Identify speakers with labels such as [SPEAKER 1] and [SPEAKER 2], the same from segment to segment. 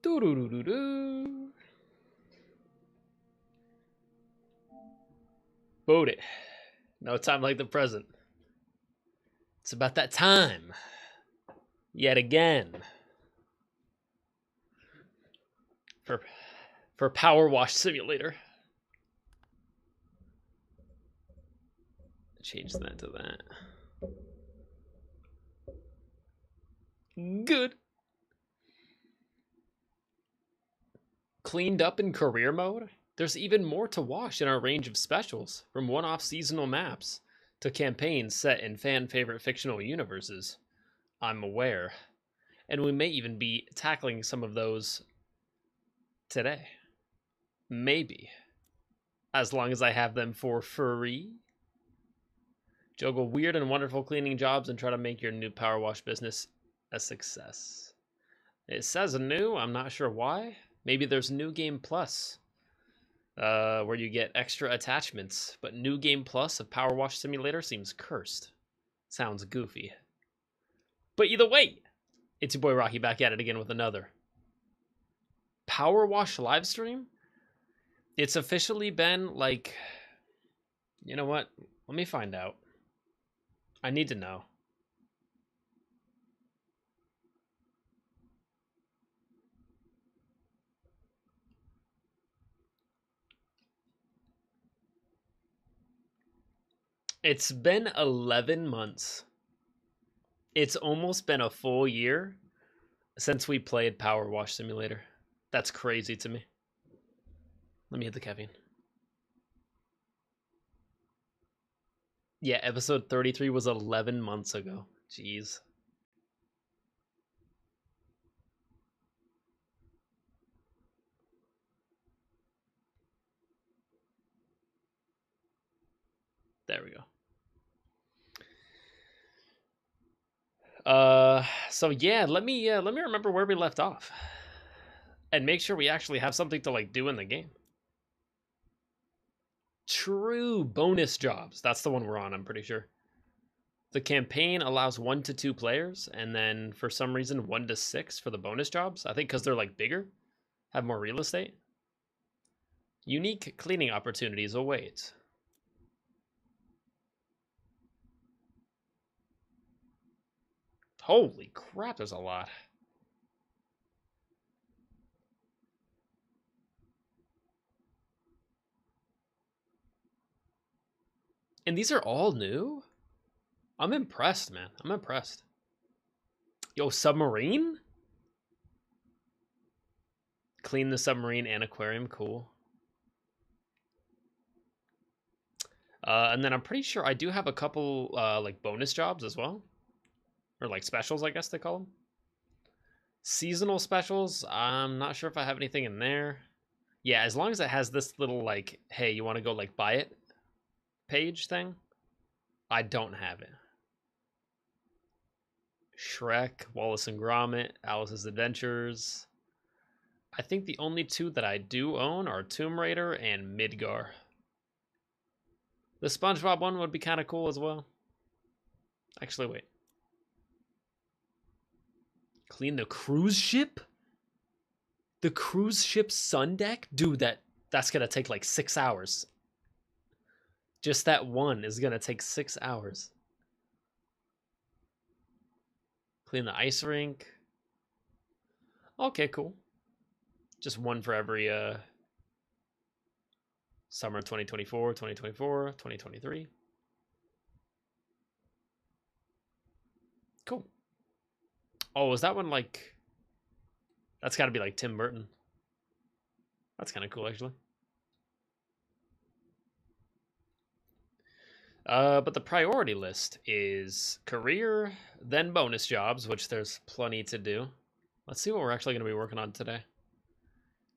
[SPEAKER 1] Doo-doo-doo-doo-doo. Boat it. No time like the present. It's about that time. Yet again. For PowerWash Simulator. Change that to that. Good. Cleaned up in career mode? There's even more to wash in our range of specials, from one-off seasonal maps to campaigns set in fan-favorite fictional universes. I'm aware. And we may even be tackling some of those today. Maybe. As long as I have them for free. Juggle weird and wonderful cleaning jobs and try to make your new power wash business a success. It says new, I'm not sure why. Maybe there's New Game Plus, where you get extra attachments, but New Game Plus of Power Wash Simulator seems cursed. Sounds goofy. But either way, it's your boy Rocky back at it again with another Power Wash live stream. It's officially been like, you know what? Let me find out. I need to know. It's been 11 months. It's almost been a full year since we played Power Wash Simulator. That's crazy to me. Let me hit the caffeine. Yeah, episode 33 was 11 months ago. Jeez. There we go. So yeah, let me remember where we left off. And make sure we actually have something to like do in the game. True, bonus jobs. That's the one we're on, I'm pretty sure. The campaign allows 1 to 2 players, and then for some reason 1 to 6 for the bonus jobs. I think because they're like bigger, have more real estate. Unique cleaning opportunities await. Holy crap, there's a lot. And these are all new? I'm impressed, man. I'm impressed. Yo, submarine? Clean the submarine and aquarium. Cool. And then I'm pretty sure I do have a couple like bonus jobs as well. Or like specials, I guess they call them. Seasonal specials. I'm not sure if I have anything in there. Yeah, as long as it has this little like, hey, you want to go like buy it page thing. I don't have it. Shrek, Wallace and Gromit, Alice's Adventures. I think the only 2 that I do own are Tomb Raider and Midgar. The SpongeBob one would be kind of cool as well. Actually, wait. Clean the cruise ship? The cruise ship sun deck? Dude, that's going to take like 6 hours. Just that one is going to take 6 hours. Clean the ice rink. Okay, cool. Just 1 for every summer 2024, 2024, 2023. Cool. Oh, is that one like... That's got to be like Tim Burton. That's kind of cool, actually. But the priority list is career, then bonus jobs, which there's plenty to do. Let's see what we're actually going to be working on today.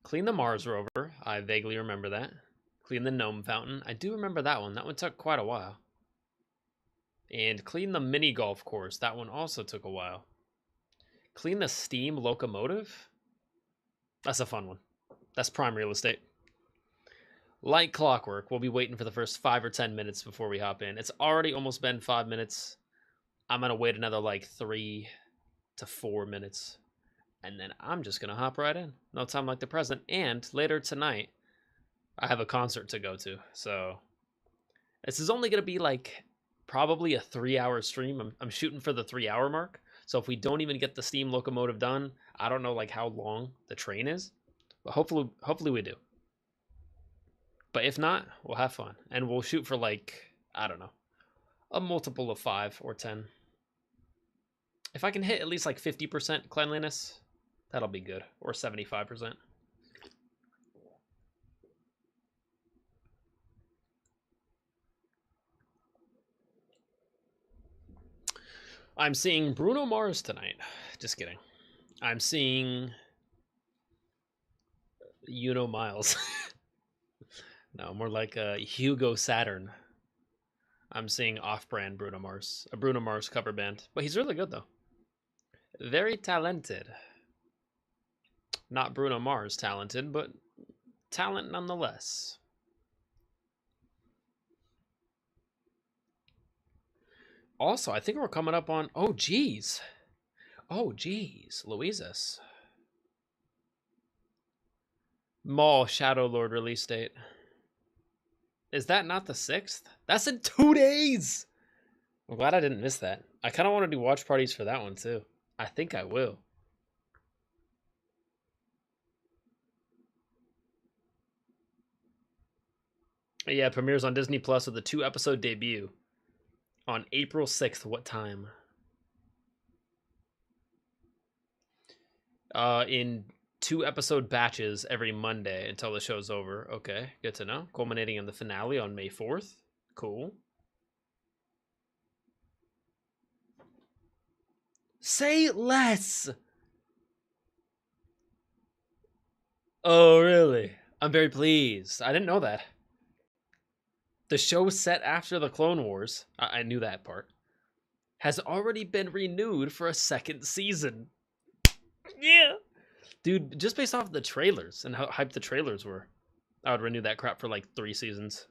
[SPEAKER 1] Clean the Mars rover. I vaguely remember that. Clean the gnome fountain. I do remember that one. That one took quite a while. And clean the mini golf course. That one also took a while. Clean the steam locomotive. That's a fun one. That's prime real estate. Like clockwork, we'll be waiting for the first 5 or 10 minutes before we hop in. It's already almost been 5 minutes. I'm going to wait another like 3 to 4 minutes. and then I'm just gonna hop right in. No time like the present. And later tonight, I have a concert to go to. So this is only gonna be like probably a 3-hour stream. I'm shooting for the 3-hour mark. So if we don't even get the steam locomotive done, I don't know like how long the train is, but hopefully we do. But if not, we'll have fun and we'll shoot for like, I don't know, a multiple of 5 or 10. If I can hit at least like 50% cleanliness, that'll be good, or 75%. I'm seeing Bruno Mars tonight. Just kidding. I'm seeing Miles. No, more like a Hugo Saturn. I'm seeing off-brand Bruno Mars, a Bruno Mars cover band, but he's really good though. Very talented. Not Bruno Mars talented, but talent nonetheless. Also, I think we're coming up on... Oh, geez. Oh, geez. Louises. Maul Shadow Lord release date. Is that not the 6th? That's in 2 days! I'm glad I didn't miss that. I kind of want to do watch parties for that one, too. I think I will. Yeah, it premieres on Disney Plus with a 2-episode debut on April 6th. What time? In 2-episode batches every Monday until the show's over. Okay, good to know. Culminating in the finale on May 4th. Cool. Say less! Oh, really? I'm very pleased. I didn't know that. The show set after the Clone Wars, I knew that part, has already been renewed for a 2nd season. Yeah! Dude, just based off the trailers and how hyped the trailers were, I would renew that crap for like 3 seasons.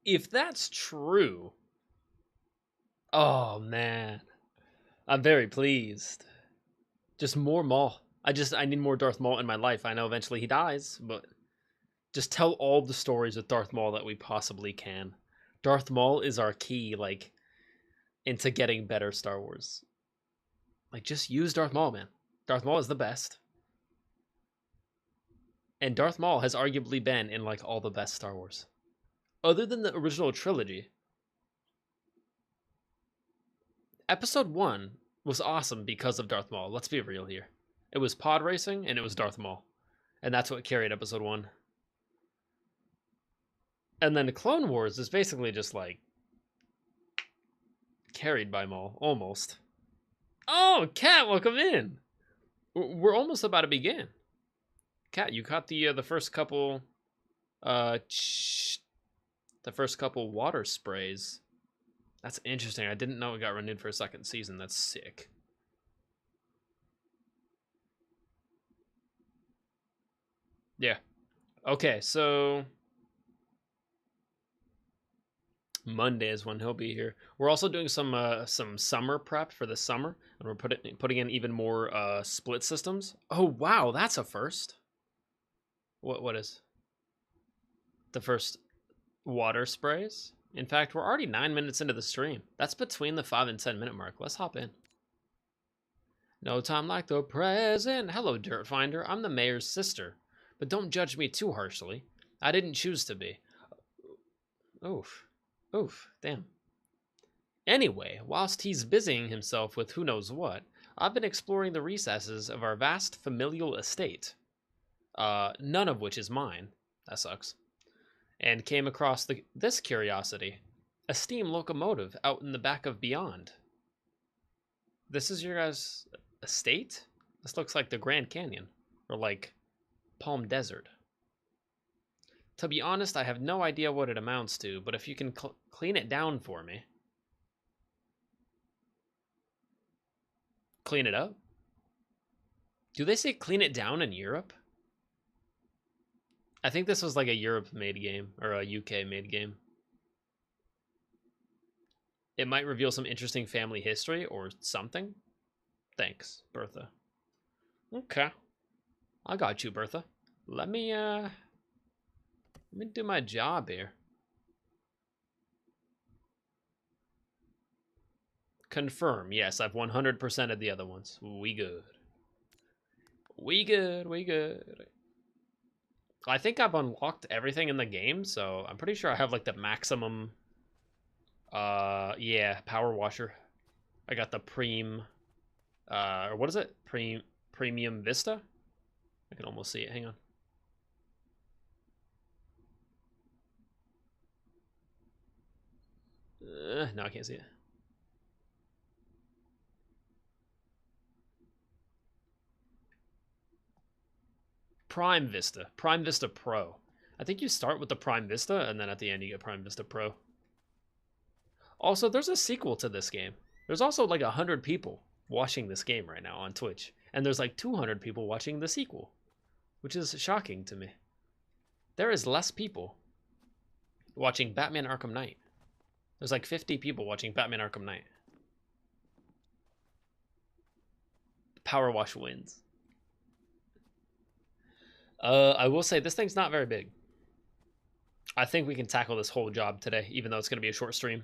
[SPEAKER 1] If that's true, oh man, I'm very pleased. Just more Maul. I need more Darth Maul in my life. I know eventually he dies, but just tell all the stories with Darth Maul that we possibly can. Darth Maul is our key, like, into getting better Star Wars. Like, just use Darth Maul, man. Darth Maul is the best. And Darth Maul has arguably been in, like, all the best Star Wars. Other than the original trilogy, Episode 1 was awesome because of Darth Maul. Let's be real here. It was pod racing, and it was Darth Maul. And that's what carried Episode 1. And then Clone Wars is basically just, like, carried by Maul, almost. Oh, Cat, welcome in. We're almost about to begin. Cat, you caught the first couple, the first couple water sprays. That's interesting. I didn't know it got renewed for a 2nd season. That's sick. Yeah. Okay, so Monday is when he'll be here. We're also doing some summer prep for the summer, and we're putting in even more split systems. Oh wow, that's a first. What is the first water sprays? In fact, we're already 9 minutes into the stream. That's between the 5 and 10 minute mark. Let's hop in. No time like the present. Hello, Dirt Finder. I'm the mayor's sister, but don't judge me too harshly. I didn't choose to be. Oof. Oof, damn. Anyway, whilst he's busying himself with who knows what, I've been exploring the recesses of our vast familial estate. None of which is mine. That sucks. And came across this curiosity. A steam locomotive out in the back of Beyond. This is your guys' estate? This looks like the Grand Canyon. Or like Palm Desert. To be honest, I have no idea what it amounts to, but if you can clean it down for me. Clean it up? Do they say clean it down in Europe? I think this was like a Europe-made game or a UK-made game. It might reveal some interesting family history or something. Thanks, Bertha. Okay. I got you, Bertha. Let me do my job here. Confirm. Yes, I've 100%ed the other ones. We good. We good. We good. I think I've unlocked everything in the game, so I'm pretty sure I have like the maximum. Yeah, power washer. I got the or what is it? Premium Vista. I can almost see it. Hang on. No, I can't see it. Prime Vista. Prime Vista Pro. I think you start with the Prime Vista, and then at the end you get Prime Vista Pro. Also, there's a sequel to this game. There's also like 100 people watching this game right now on Twitch. And there's like 200 people watching the sequel, which is shocking to me. There is less people watching Batman Arkham Knight. There's like 50 people watching Batman Arkham Knight. PowerWash wins. I will say this thing's not very big. I think we can tackle this whole job today, even though it's going to be a short stream.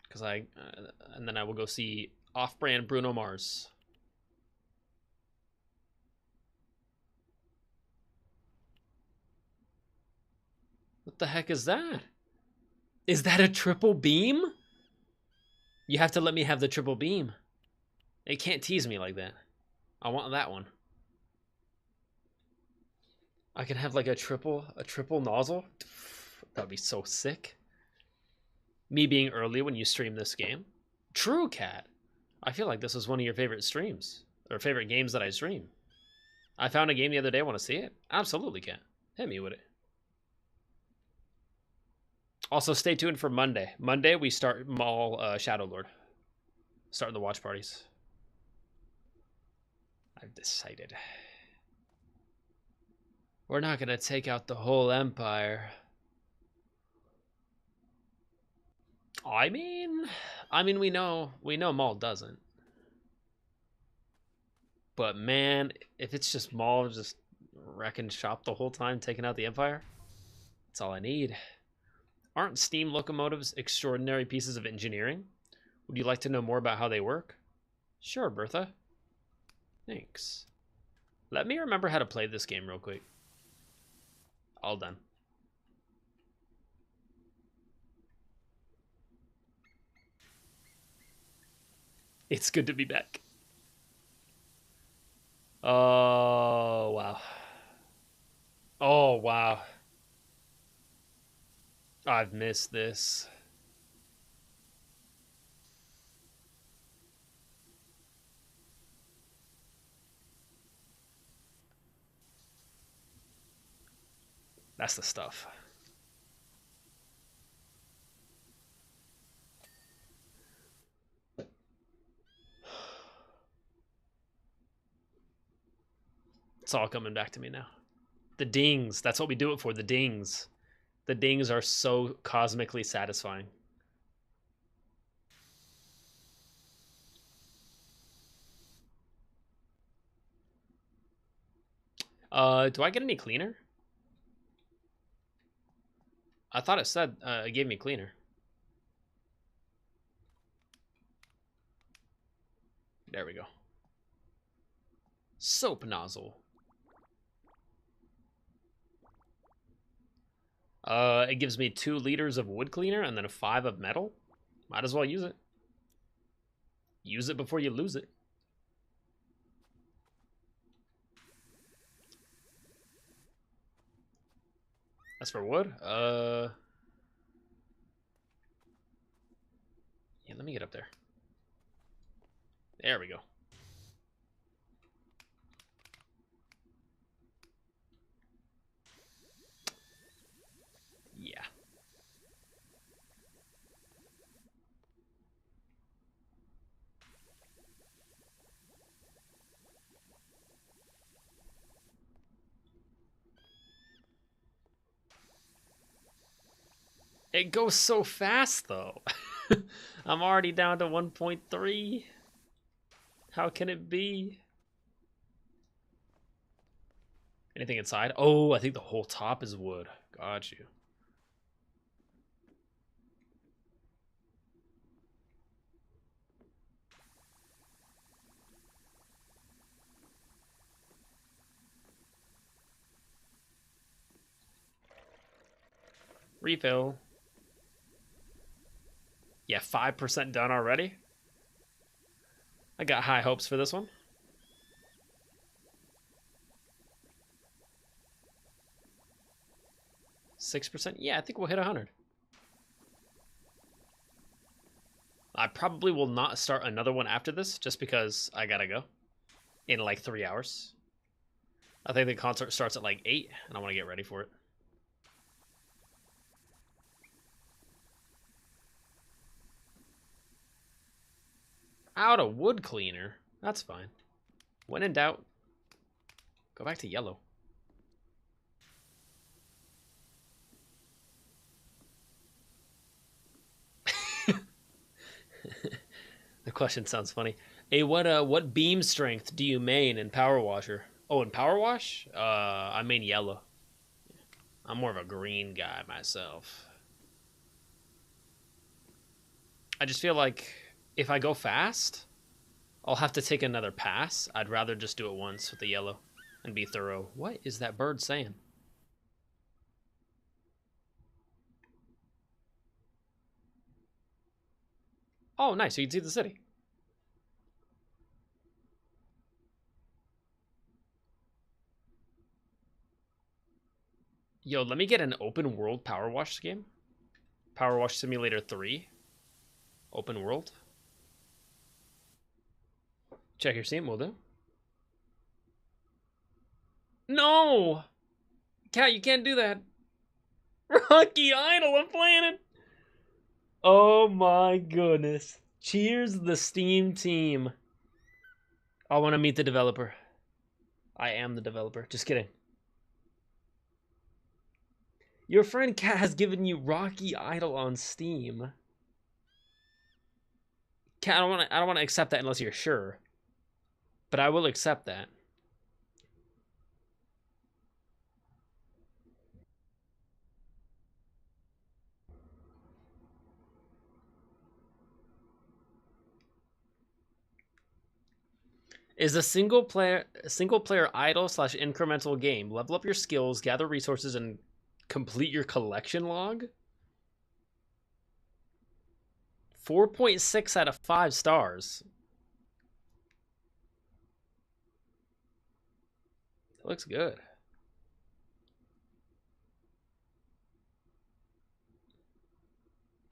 [SPEAKER 1] Because and then I will go see off-brand Bruno Mars. What the heck is that? Is that a triple beam? You have to let me have the triple beam. It can't tease me like that. I want that one. I can have like a triple nozzle. That'd be so sick. Me being early when you stream this game. True, Cat. I feel like this was one of your favorite streams. Or favorite games that I stream. I found a game the other day. Want to see it? Absolutely, Cat. Hit me with it. Also, stay tuned for Monday. Monday, we start Mall Shadowlord. Starting the watch parties. I've decided. We're not going to take out the whole empire. I mean, we know Maul doesn't. But man, if it's just Maul just wrecking shop the whole time, taking out the empire, that's all I need. Aren't steam locomotives extraordinary pieces of engineering? Would you like to know more about how they work? Sure, Bertha. Thanks. Let me remember how to play this game real quick. All done. It's good to be back. Oh, wow. Oh, wow. I've missed this. That's the stuff. It's all coming back to me now. The dings. That's what we do it for. The dings. The dings are so cosmically satisfying. Do I get any cleaner? I thought it said it gave me cleaner. There we go. Soap nozzle. It gives me 2 liters of wood cleaner and then 5 of metal. Might as well use it. Use it before you lose it. As for wood, yeah, let me get up there. There we go. Yeah. It goes so fast, though. I'm already down to 1.3. How can it be? Anything inside? Oh, I think the whole top is wood. Got you. Refill. Yeah, 5% done already. I got high hopes for this one. 6%? Yeah, I think we'll hit 100. I probably will not start another one after this, just because I gotta go in like 3 hours. I think the concert starts at like 8, and I want to get ready for it. Out a wood cleaner. That's fine. When in doubt, go back to yellow. The question sounds funny. Hey, what beam strength do you main in Power Washer? Oh, in Power Wash? I main yellow. I'm more of a green guy myself. I just feel like if I go fast, I'll have to take another pass. I'd rather just do it once with the yellow and be thorough. What is that bird saying? Oh, nice. So you can see the city. Yo, let me get an open world Power Wash game. Power Wash Simulator 3. Open world. Check your Steam, will do. No! Cat, you can't do that. Rocky Idol, I'm playing it. Oh my goodness. Cheers the Steam team. I want to meet the developer. I am the developer. Just kidding. Your friend Cat has given you Rocky Idol on Steam. Cat, I don't want to accept that unless you're sure. But I will accept that. Is a single player idle / incremental game. Level up your skills, gather resources, and complete your collection log. 4.6 out of 5 stars. It looks good.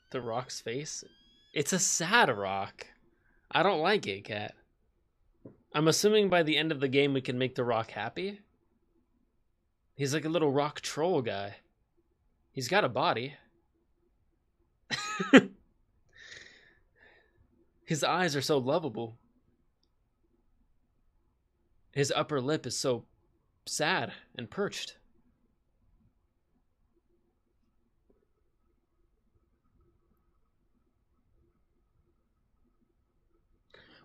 [SPEAKER 1] The rock's face? It's a sad rock. I don't like it, Cat. I'm assuming by the end of the game we can make the rock happy. He's like a little rock troll guy. He's got a body. His eyes are so lovable. His upper lip is so sad and perched.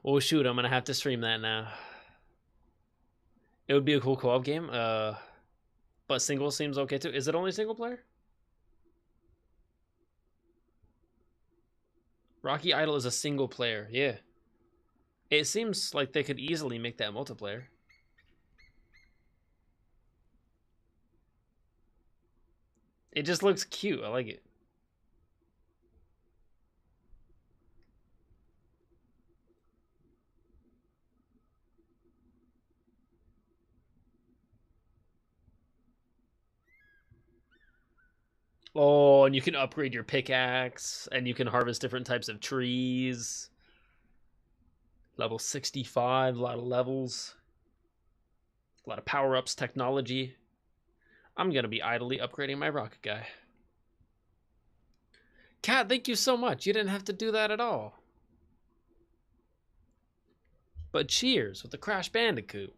[SPEAKER 1] Oh shoot, I'm gonna have to stream that now. It would be a cool co-op game. But single seems okay too. Is it only single player? Rocky Idol is a single player, yeah. It seems like they could easily make that multiplayer. It just looks cute. I like it. Oh, and you can upgrade your pickaxe, and you can harvest different types of trees. Level 65, a lot of levels. A lot of power-ups, technology. I'm going to be idly upgrading my rocket guy. Cat, thank you so much. You didn't have to do that at all. But cheers with the Crash Bandicoot.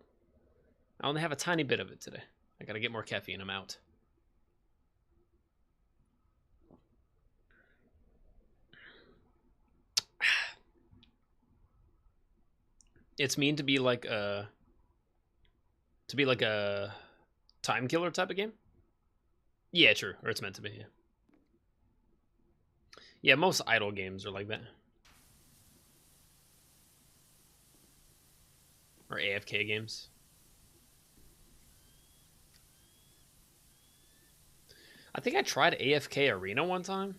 [SPEAKER 1] I only have a tiny bit of it today. I gotta get more caffeine. I'm out. It's mean to be like a time killer type of game. Yeah, true. Or it's meant to be. Yeah. Yeah, most idle games are like that. Or AFK games. I think I tried AFK Arena one time,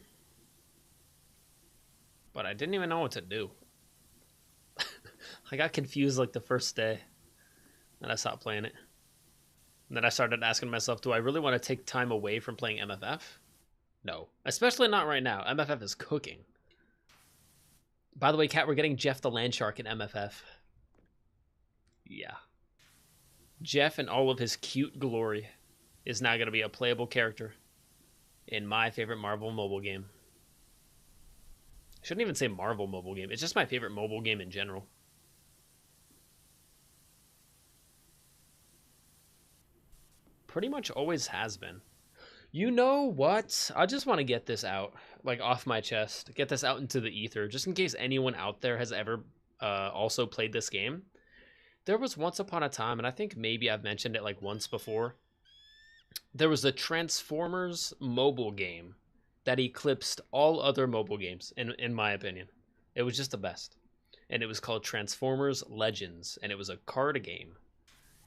[SPEAKER 1] but I didn't even know what to do. I got confused like the first day, and I stopped playing it. And then I started asking myself, do I really want to take time away from playing MFF? No. Especially not right now. MFF is cooking. By the way, Kat, we're getting Jeff the Landshark in MFF. Yeah. Jeff in all of his cute glory is now going to be a playable character in my favorite Marvel mobile game. I shouldn't even say Marvel mobile game. It's just my favorite mobile game in general. Pretty much always has been. You know what? I just want to get this out, like off my chest. Get this out into the ether, just in case anyone out there has ever also played this game. There was once upon a time, and I think maybe I've mentioned it like once before. There was a Transformers mobile game that eclipsed all other mobile games, in my opinion. It was just the best. And it was called Transformers Legends, and it was a card game.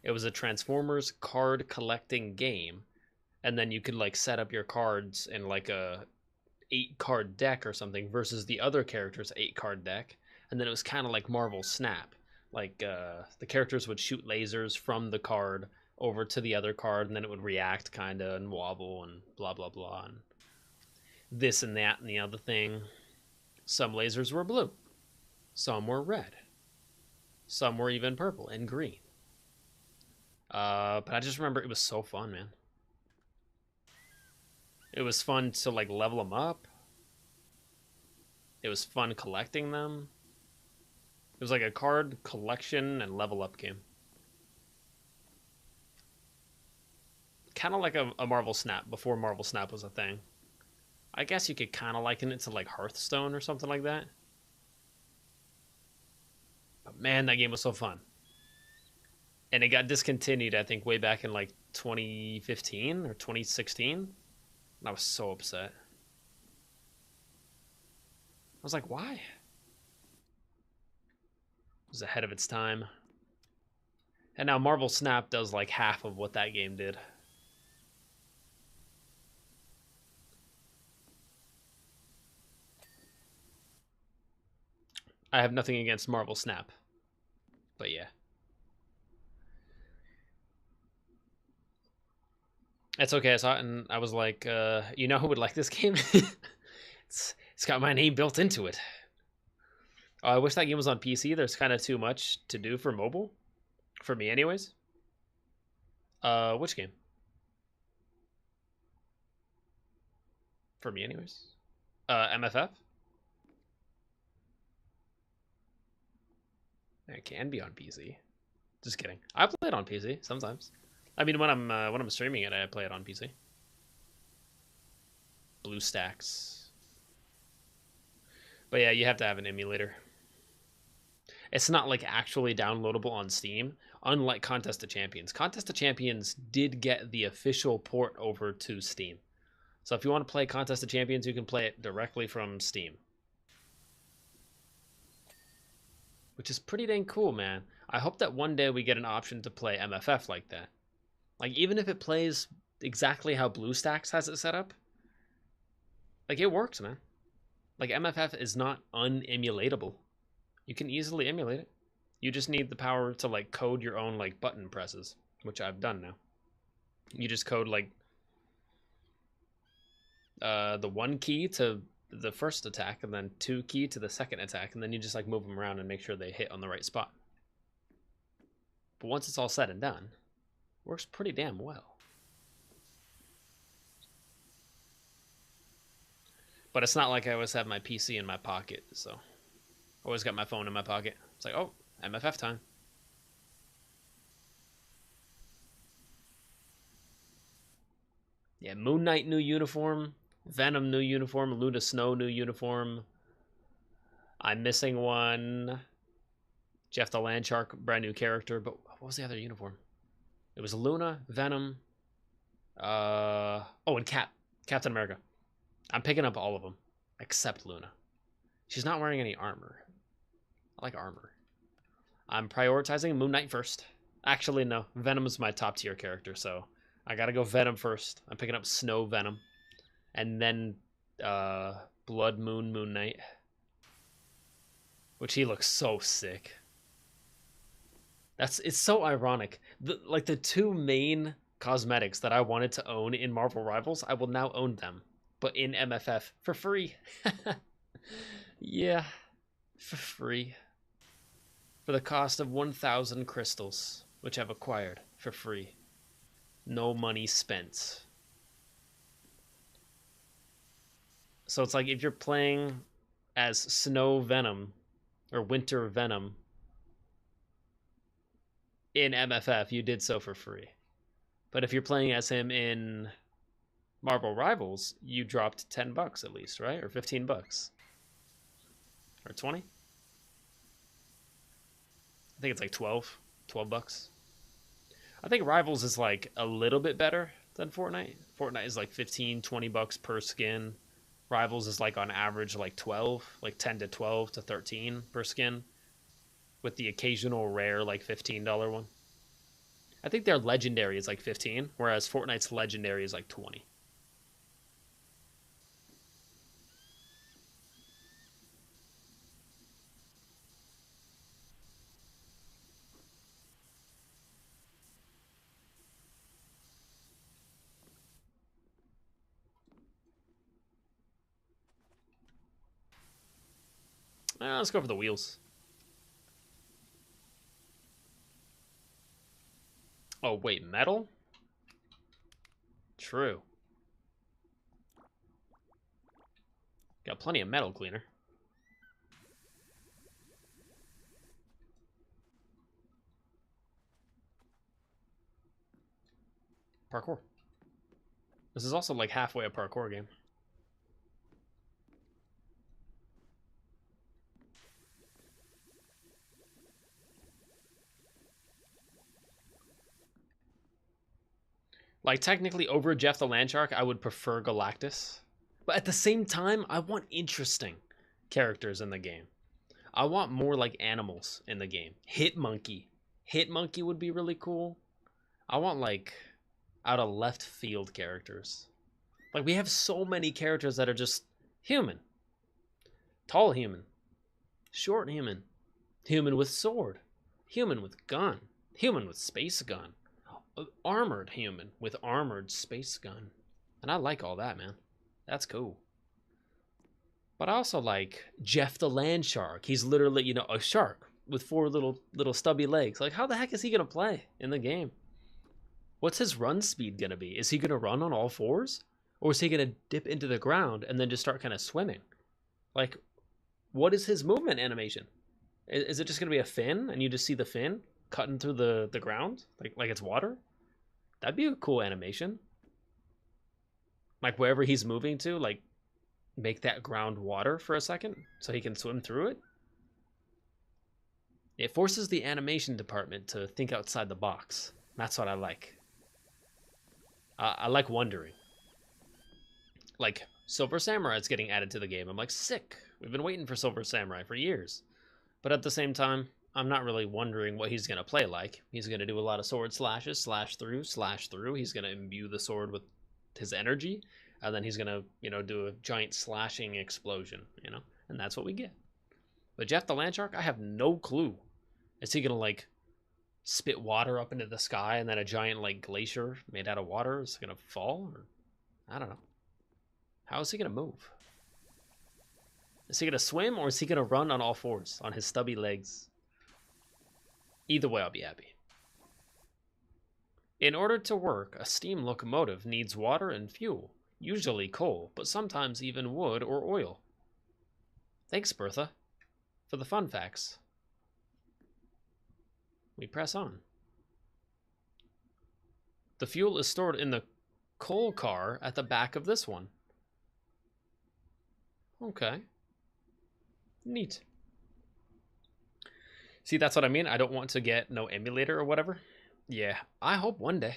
[SPEAKER 1] It was a Transformers card collecting game, and then you could like set up your cards in like a 8-card deck or something versus the other character's 8-card deck. And then it was kind of like Marvel Snap. Like the characters would shoot lasers from the card over to the other card, and then it would react kind of and wobble and blah blah blah and this and that and the other thing. Some lasers were blue, some were red, some were even purple and green. But I just remember it was so fun, man. It was fun to like level them up. It was fun collecting them. It was like a card collection and level up game. Kind of like a Marvel Snap before Marvel Snap was a thing. I guess you could kind of liken it to like Hearthstone or something like that. But man, that game was so fun. And it got discontinued, I think, way back in like 2015 or 2016. And I was so upset. I was like, why? It was ahead of its time. And now Marvel Snap does like half of what that game did. I have nothing against Marvel Snap. But yeah. It's okay. I saw it and I was like, you know who would like this game? It's got my name built into it. I wish that game was on PC. There's kind of too much to do for mobile. For me, anyways. Which game? For me, anyways. MFF? It can be on PC. Just kidding. I play it on PC sometimes. I mean, when I'm streaming it, I play it on PC. BlueStacks. But yeah, you have to have an emulator. It's not like actually downloadable on Steam, unlike Contest of Champions. Contest of Champions did get the official port over to Steam. So if you want to play Contest of Champions, you can play it directly from Steam. Which is pretty dang cool, man. I hope that one day we get an option to play MFF like that. Like, even if it plays exactly how BlueStacks has it set up, like, it works, man. Like, MFF is not unemulatable. You can easily emulate it. You just need the power to, like, code your own, like, button presses, which I've done now. You just code, like, the 1 key to the first attack, and then 2 key to the second attack, and then you just, like, move them around and make sure they hit on the right spot. But once it's all said and done, it works pretty damn well. But it's not like I always have my PC in my pocket, so I always got my phone in my pocket. It's like, oh, MFF time. Yeah, Moon Knight new uniform, Venom new uniform, Luna Snow new uniform. I'm missing one. Jeff the Landshark, brand new character. But what was the other uniform? It was Luna, Venom. And Captain America. I'm picking up all of them except Luna. She's not wearing any armor. I like armor. I'm prioritizing Moon Knight first. Actually, no. Venom is my top tier character, so I gotta go Venom first. I'm picking up Snow Venom. And then Blood Moon Moon Knight. Which he looks so sick. It's so ironic. The two main cosmetics that I wanted to own in Marvel Rivals, I will now own them. But in MFF for free. Yeah, for free. For the cost of 1,000 crystals, which I've acquired for free. No money spent. So it's like if you're playing as Snow Venom or Winter Venom in MFF, you did so for free. But if you're playing as him in Marvel Rivals, you dropped $10 at least, right? Or $15. Or 20? I think it's like 12 bucks. I think Rivals is like a little bit better than Fortnite. Fortnite is like 15, 20 bucks per skin. Rivals is like on average like 12, like 10 to 12 to 13 per skin, with the occasional rare like $15 one. I think their legendary is like 15, whereas Fortnite's legendary is like 20. Let's go for the wheels. Oh, wait, metal? True. Got plenty of metal cleaner. Parkour. This is also like halfway a parkour game. Like, technically, over Jeff the Landshark, I would prefer Galactus. But at the same time, I want interesting characters in the game. I want more, like, animals in the game. Hitmonkey. Hitmonkey would be really cool. I want, like, out of left field characters. Like, we have so many characters that are just human. Tall human. Short human. Human with sword. Human with gun. Human with space gun. Armored human with armored space gun. And I like all that, man. That's cool. But I also like Jeff the Landshark. He's literally, you know, a shark with four little stubby legs. Like, how the heck is he gonna play in the game? What's his run speed gonna be? Is he gonna run on all fours? Or is he gonna dip into the ground and then just start kind of swimming? Like, what is his movement animation? Is it just gonna be a fin and you just see the fin cutting through the ground like it's water? That'd be a cool animation. Like, wherever he's moving to, like, make that ground water for a second so he can swim through it. It forces the animation department to think outside the box. That's what I like. I like wondering. Like, Silver Samurai is getting added to the game. I'm like, sick. We've been waiting for Silver Samurai for years. But at the same time, I'm not really wondering what he's going to play like. He's going to do a lot of sword slashes, slash through. He's going to imbue the sword with his energy. And then he's going to, you know, do a giant slashing explosion, you know? And that's what we get. But Jeff the Landshark, I have no clue. Is he going to, like, spit water up into the sky and then a giant, like, glacier made out of water is going to fall? Or, I don't know. How is he going to move? Is he going to swim or is he going to run on all fours on his stubby legs? Either way, I'll be happy. In order to work, a steam locomotive needs water and fuel, usually coal, but sometimes even wood or oil. Thanks, Bertha, for the fun facts. We press on. The fuel is stored in the coal car at the back of this one. Okay. Neat. See, that's what I mean. I don't want to get no emulator or whatever. Yeah, I hope one day.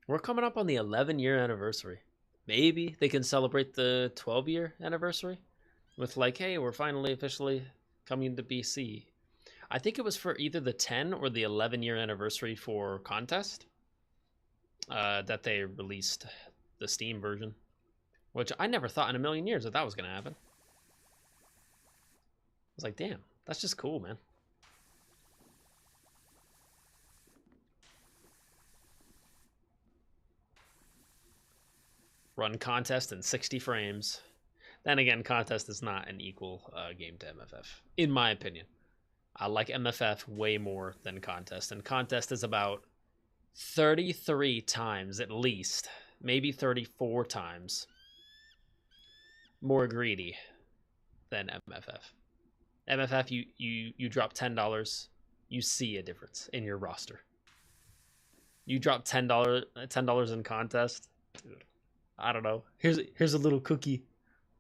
[SPEAKER 1] We're coming up on the 11-year anniversary. Maybe they can celebrate the 12-year anniversary with like, hey, we're finally officially coming to PC. I think it was for either the 10 or the 11-year anniversary for Contest that they released the Steam version, which I never thought in a million years that was going to happen. I was like, damn, that's just cool, man. Run Contest in 60 frames. Then again, Contest is not an equal game to MFF, in my opinion. I like MFF way more than Contest, and Contest is about 33 times at least, maybe 34 times more greedy than MFF. MFF, you drop $10, you see a difference in your roster. You drop $10 in Contest, dude. I don't know. Here's a little cookie.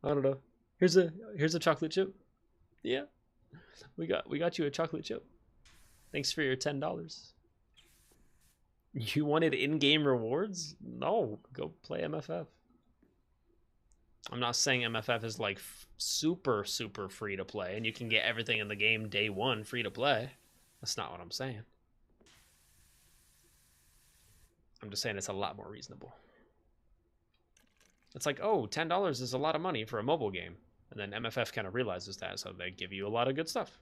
[SPEAKER 1] I don't know. Here's a chocolate chip. Yeah, we got you a chocolate chip. Thanks for your $10. You wanted in-game rewards? No, go play MFF. I'm not saying MFF is like super free to play and you can get everything in the game day one free to play. That's not what I'm saying. I'm just saying it's a lot more reasonable. It's like, oh, $10 is a lot of money for a mobile game. And then MFF kind of realizes that, so they give you a lot of good stuff.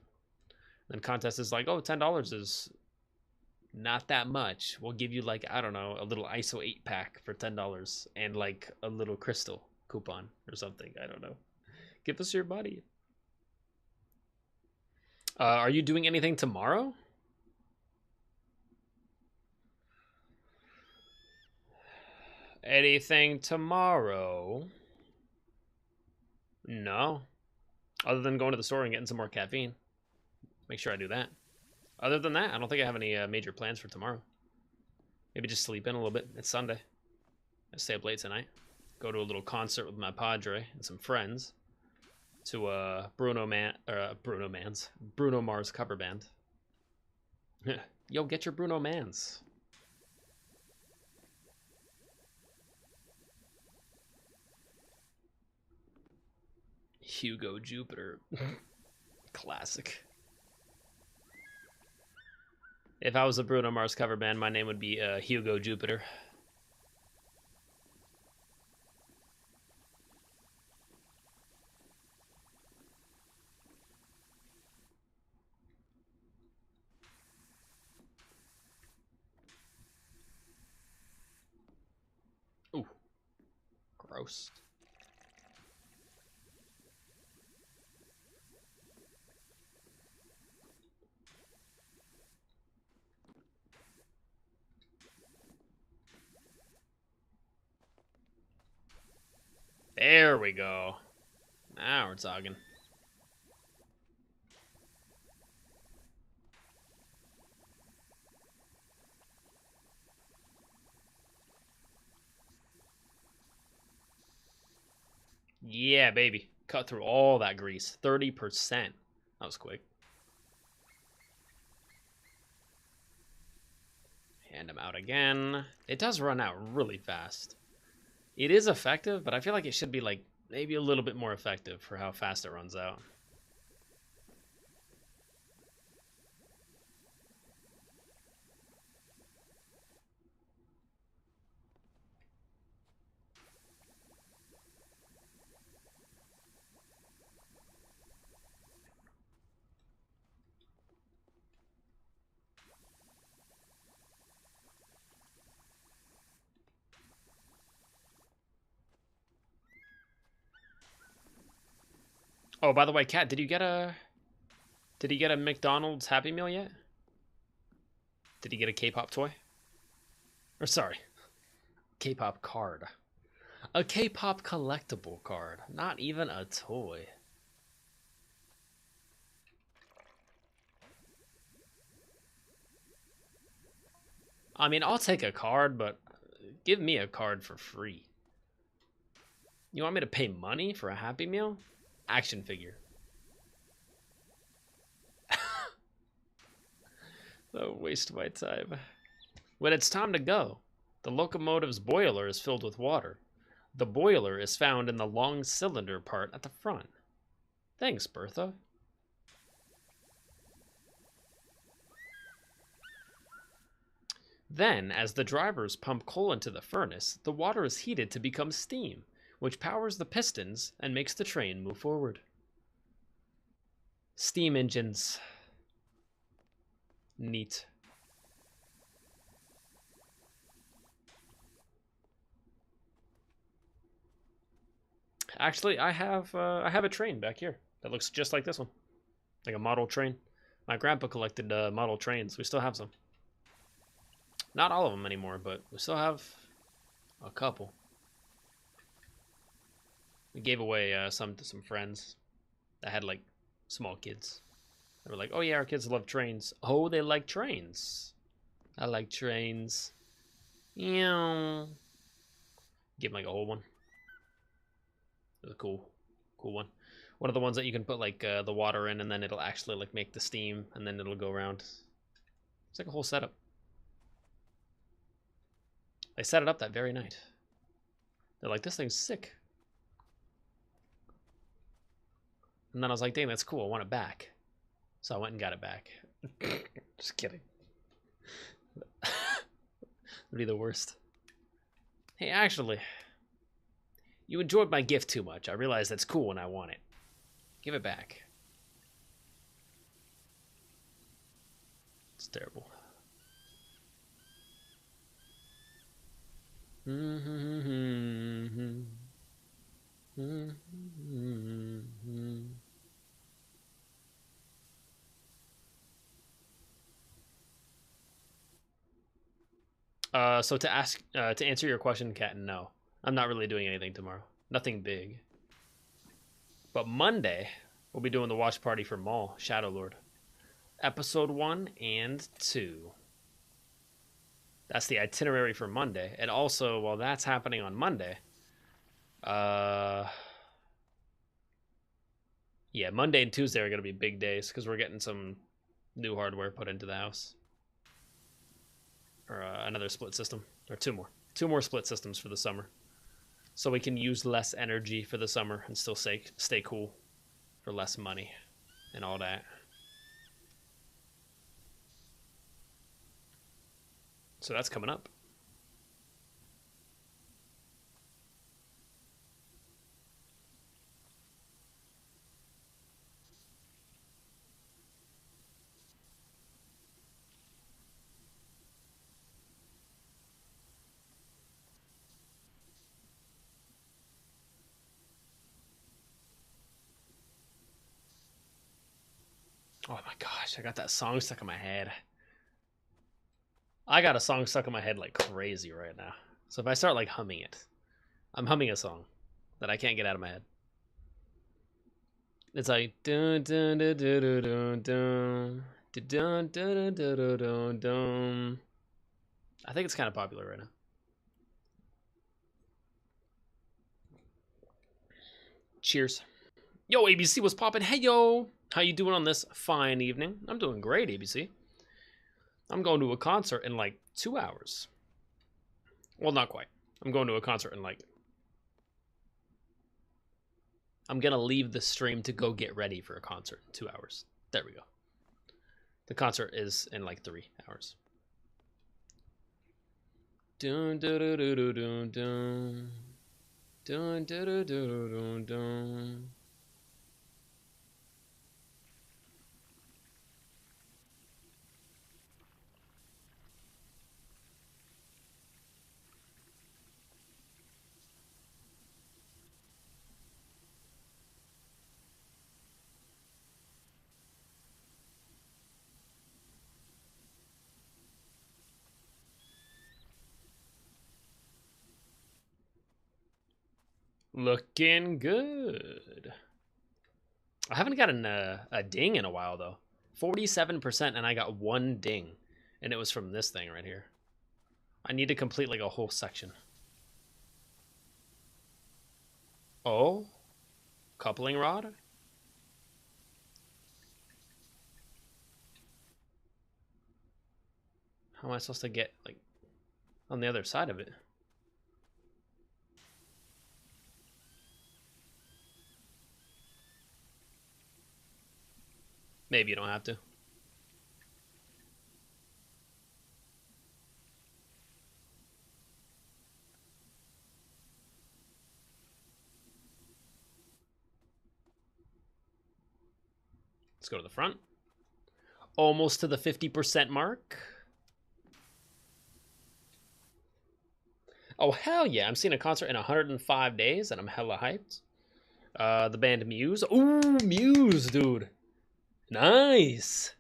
[SPEAKER 1] Then Contest is like, oh, $10 is not that much. We'll give you like, I don't know, a little ISO 8-pack for $10 and like a little crystal coupon or something. I don't know. Give us your money. Are you doing anything tomorrow? Anything tomorrow? No. Other than going to the store and getting some more caffeine. Make sure I do that. Other than that, I don't think I have any major plans for tomorrow. Maybe just sleep in a little bit. It's Sunday. I stay up late tonight. Go to a little concert with my padre and some friends. To Bruno Mars cover band. Yo, get your Bruno Mans. Hugo Jupiter. Classic. If I was a Bruno Mars cover band, my name would be Hugo Jupiter. Ooh. Gross. There we go. Now we're talking. Yeah, baby. Cut through all that grease. 30%. That was quick. Hand them out again. It does run out really fast. It is effective, but I feel like it should be like maybe a little bit more effective for how fast it runs out. Oh, by the way, Kat, did you get a McDonald's Happy Meal yet? Did you get a K-pop toy? Or sorry, K-pop card. A K-pop collectible card, not even a toy. I mean, I'll take a card, but give me a card for free. You want me to pay money for a Happy Meal? Action figure. Don't waste my time. When it's time to go, the locomotive's boiler is filled with water. The boiler is found in the long cylinder part at the front. Thanks, Bertha. Then, as the drivers pump coal into the furnace, the water is heated to become steam, which powers the pistons and makes the train move forward. Steam engines. Neat. Actually, I have a train back here that looks just like this one, like a model train. My grandpa collected model trains. We still have some. Not all of them anymore, but we still have a couple. We gave away some to some friends that had like small kids. They were like, "Oh yeah, our kids love trains." Oh, they like trains. I like trains. Yeah. Give them like a whole one. It was a cool one. One of the ones that you can put like the water in, and then it'll actually like make the steam, and then it'll go around. It's like a whole setup. They set it up that very night. They're like, "This thing's sick." And then I was like, "Dang, that's cool. I want it back." So I went and got it back. Just kidding. Would be the worst. Hey, actually, you enjoyed my gift too much. I realize that's cool and I want it. Give it back. It's terrible. So to answer your question, Cat, no. I'm not really doing anything tomorrow. Nothing big. But Monday, we'll be doing the watch party for Maul, Shadow Lord. Episode 1 and 2. That's the itinerary for Monday. And also, while that's happening on Monday, yeah, Monday and Tuesday are going to be big days because we're getting some new hardware put into the house. Or another split system. Or two more. Two more split systems for the summer. So we can use less energy for the summer and still stay cool for less money and all that. So that's coming up. Oh my gosh, I got that song stuck in my head. I got a song stuck in my head like crazy right now. So if I start like humming it, I'm humming a song that I can't get out of my head. It's like dun dun dun dun dun dun dun dun dun dun dun dun. I think it's kind of popular right now. Cheers. Yo, ABC, what's poppin'? Hey, yo. How you doing on this fine evening? I'm doing great, ABC. I'm going to a concert in like 2 hours. Well, not quite. I'm going to a concert in like... I'm going to leave the stream to go get ready for a concert in 2 hours. There we go. The concert is in like 3 hours. Dun dun dun dun dun dun. Dun dun dun dun dun dun. Looking good. I haven't gotten a ding in a while, though. 47%, and I got one ding. And it was from this thing right here. I need to complete like a whole section. Oh? Coupling rod? How am I supposed to get, like, on the other side of it? Maybe you don't have to. Let's go to the front. Almost to the 50% mark. Oh, hell yeah. I'm seeing a concert in 105 days, and I'm hella hyped. The band Muse. Ooh, Muse, dude. Nice.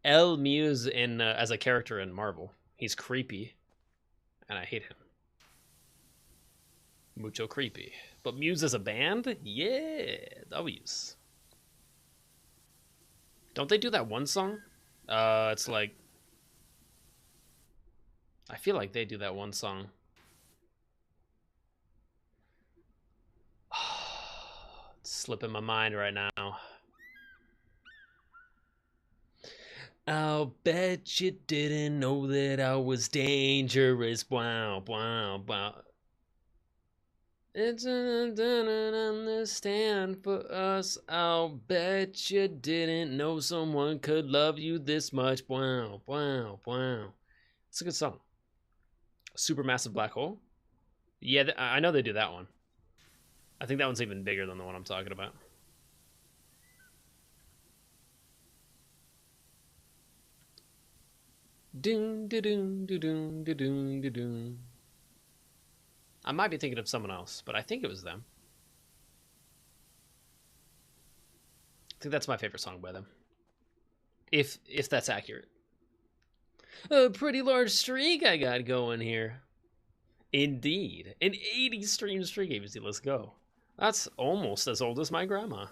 [SPEAKER 1] L Muse in as a character in Marvel. He's creepy, and I hate him. Mucho creepy. But Muse as a band? Yeah, W's. Don't they do that one song? It's like... I feel like they do that one song. It's slipping my mind right now. I'll bet you didn't know that I was dangerous. Wow, wow, wow. It's an understand for us. I'll bet you didn't know someone could love you this much. Wow, wow, wow. It's a good song. Supermassive Black Hole? Yeah, I know they do that one. I think that one's even bigger than the one I'm talking about. Doom, doom, doom, doom, doom, doom. I might be thinking of someone else, but I think it was them. I think that's my favorite song by them. If that's accurate. A pretty large streak I got going here. Indeed. An 80 stream streak, ABC. Let's go. That's almost as old as my grandma.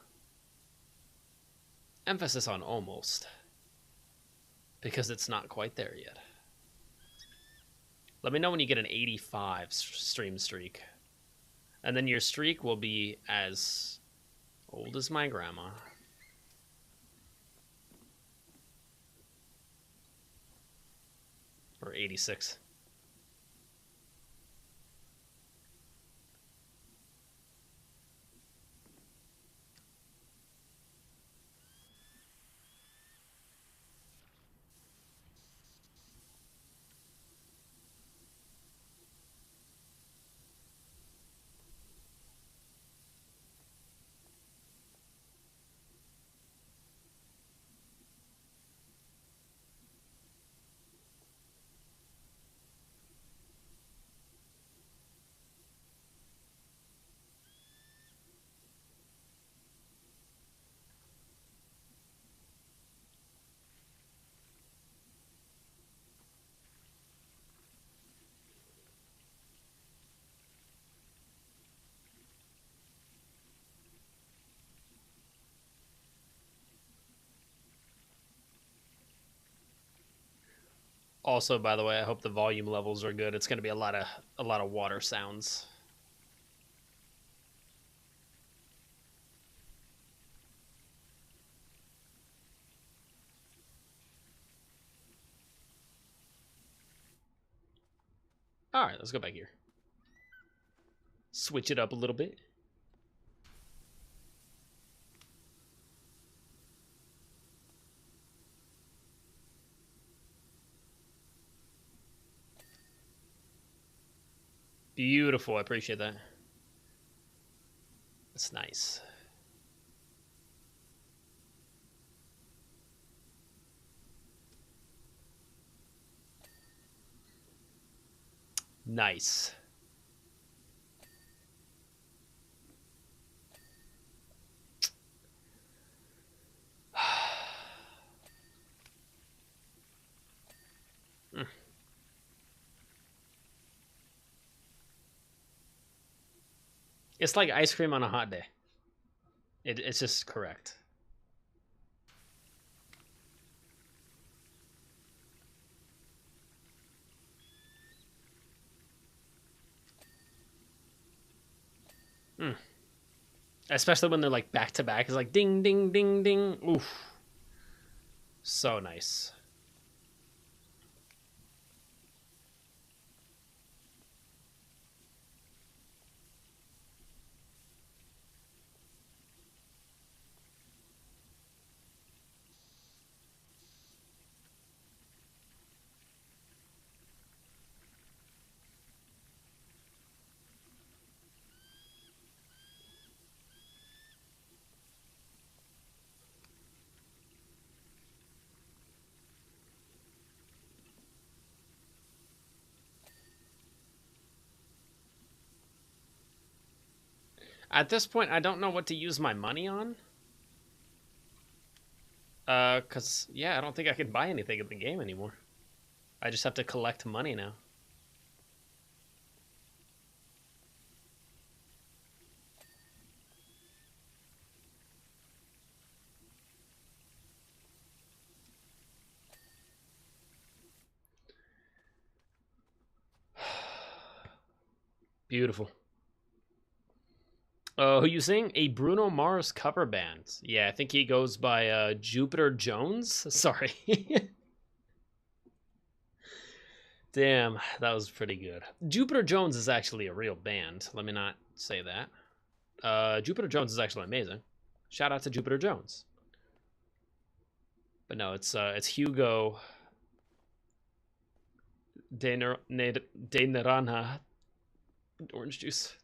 [SPEAKER 1] Emphasis on almost. Because it's not quite there yet. Let me know when you get an 85 stream streak. And then your streak will be as old as my grandma. Or 86. Also, by the way, I hope the volume levels are good. It's going to be a lot of water sounds. All right, let's go back here. Switch it up a little bit. Beautiful. I appreciate that. That's nice. Nice. It's like ice cream on a hot day. It's just correct. Especially when they're like back to back. It's like ding, ding, ding, ding. Oof. So nice. At this point, I don't know what to use my money on. Cause yeah, I don't think I can buy anything in the game anymore. I just have to collect money now. Beautiful. Who you sing? A Bruno Mars cover band. Yeah, I think he goes by Jupiter Jones. Sorry. Damn, that was pretty good. Jupiter Jones is actually a real band. Let me not say that. Jupiter Jones is actually amazing. Shout out to Jupiter Jones. But no, it's Hugo De Naranja orange juice.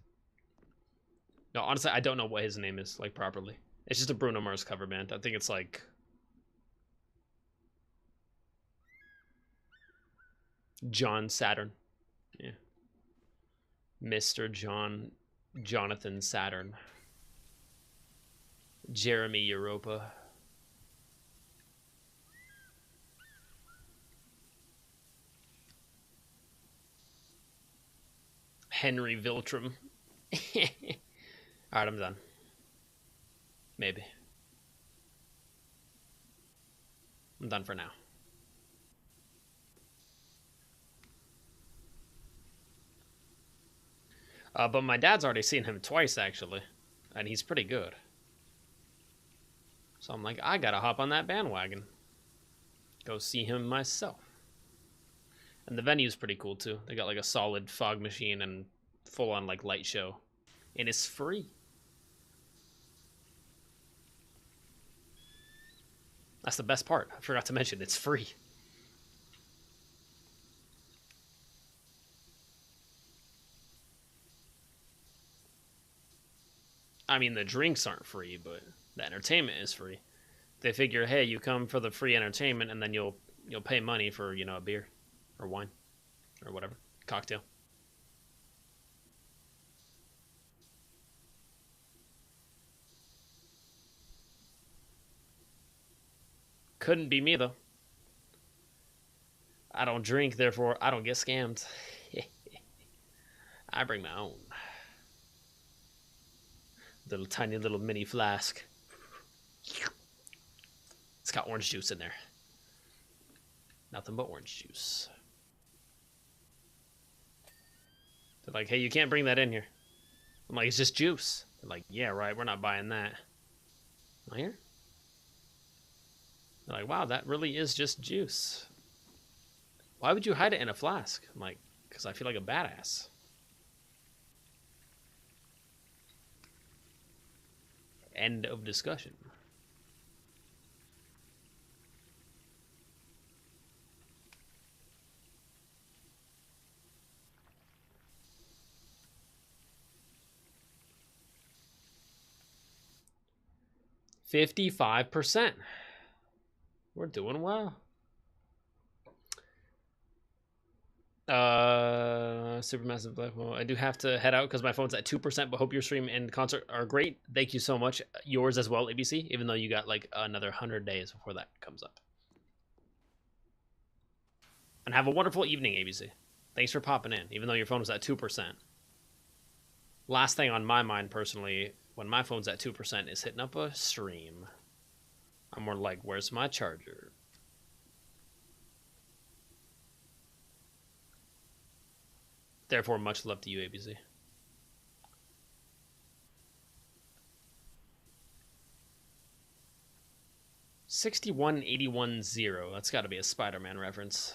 [SPEAKER 1] No, honestly, I don't know what his name is like properly. It's just a Bruno Mars cover band. I think it's like John Saturn. Yeah. Mr. Jonathan Saturn. Jeremy Europa. Henry Viltrum. Alright, I'm done. Maybe. I'm done for now. But my dad's already seen him twice, actually. And he's pretty good. So I'm like, I gotta hop on that bandwagon. Go see him myself. And the venue's pretty cool, too. They got like a solid fog machine and full-on like light show. And it's free. That's the best part. I forgot to mention, it's free. I mean, the drinks aren't free, but the entertainment is free. They figure, hey, you come for the free entertainment, and then you'll pay money for, you know, a beer or wine or whatever, cocktail. Couldn't be me though. I don't drink, therefore I don't get scammed. I bring my own little tiny little mini flask. It's got orange juice in there. Nothing but orange juice. They're like, hey, you can't bring that in here. I'm like, it's just juice. They're like, yeah, right, we're not buying that. Am I here? They're like, wow, that really is just juice. Why would you hide it in a flask? I'm like, because I feel like a badass. End of discussion. $55%. We're doing well. Supermassive black hole. I do have to head out because my phone's at 2%, but hope your stream and concert are great. Thank you so much. Yours as well, ABC, even though you got like another 100 days before that comes up. And have a wonderful evening, ABC. Thanks for popping in, even though your phone was at 2%. Last thing on my mind, personally, when my phone's at 2%, is hitting up a stream. I'm more like, where's my charger? Therefore, much love to you, ABC. $61,810. That's got to be a Spider-Man reference.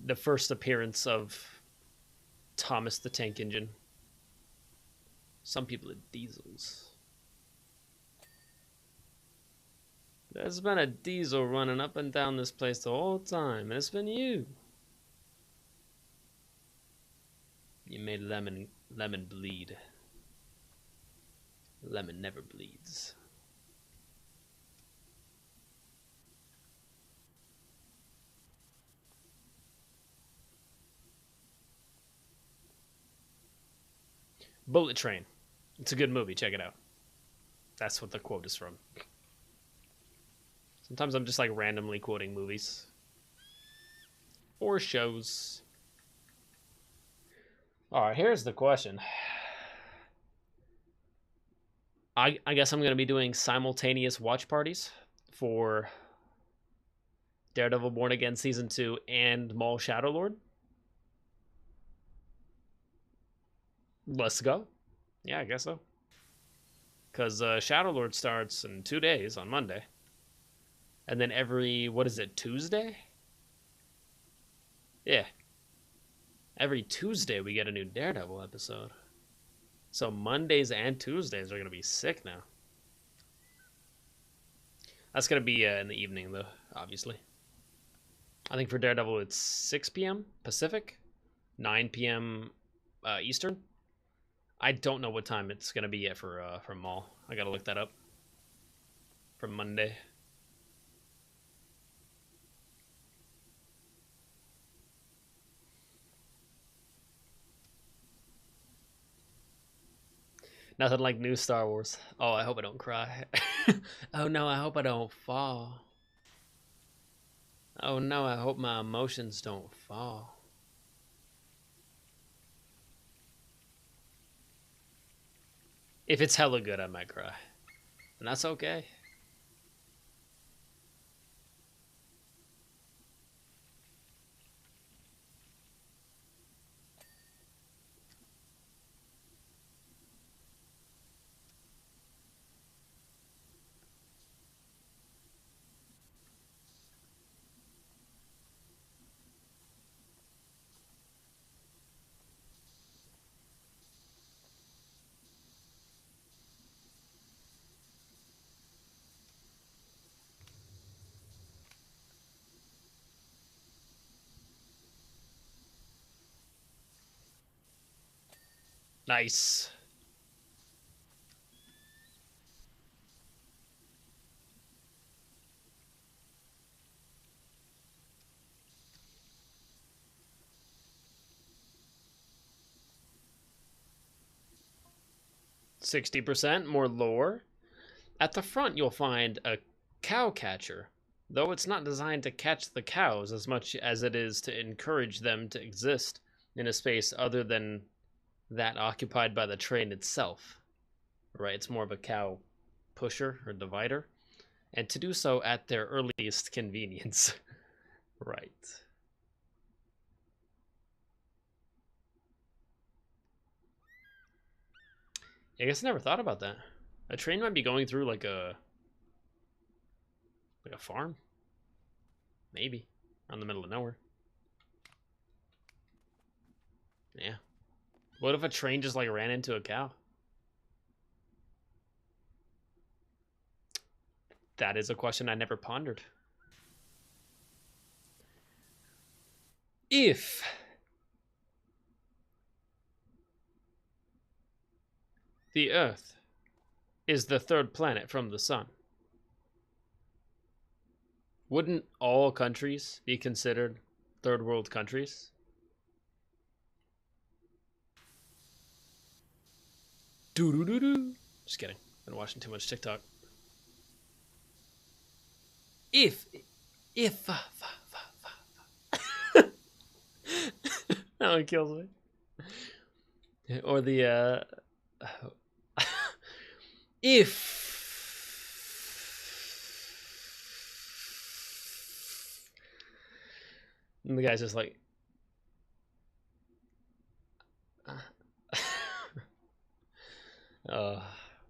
[SPEAKER 1] The first appearance of Thomas the Tank Engine. Some people are diesels. There's been a diesel running up and down this place the whole time, and it's been you. You made lemon bleed. Lemon never bleeds. Bullet Train. It's a good movie. Check it out. That's what the quote is from. Sometimes I'm just like randomly quoting movies or shows. All right, here's the question. I guess I'm going to be doing simultaneous watch parties for Daredevil Born Again Season 2 and Maul Shadowlord. Let's go. Yeah, I guess so. Because Shadowlord starts in 2 days on Monday. And then every, what is it, Tuesday? Yeah. Every Tuesday we get a new Daredevil episode. So Mondays and Tuesdays are going to be sick now. That's going to be in the evening, though, obviously. I think for Daredevil it's 6 p.m. Pacific, 9 p.m. Eastern. I don't know what time it's going to be yet for Maul. I got to look that up. For Monday. Nothing like new Star Wars. Oh, I hope I don't cry. Oh no, I hope I don't fall. Oh no, I hope my emotions don't fall. If it's hella good, I might cry. And that's okay. Nice. %, more lore. At the front, you'll find a cow catcher, though it's not designed to catch the cows as much as it is to encourage them to exist in a space other than that occupied by the train itself. Right? It's more of a cow pusher or divider, and to do so at their earliest convenience. Right. I guess I never thought about that. A train might be going through like a farm. Maybe. Out in the middle of nowhere. Yeah. What if a train just like ran into a cow? That is a question I never pondered. If the Earth is the third planet from the sun, wouldn't all countries be considered third world countries? Doo-doo-doo-doo. Just kidding. Been watching too much TikTok. If that one kills me. Or the if and the guy's just like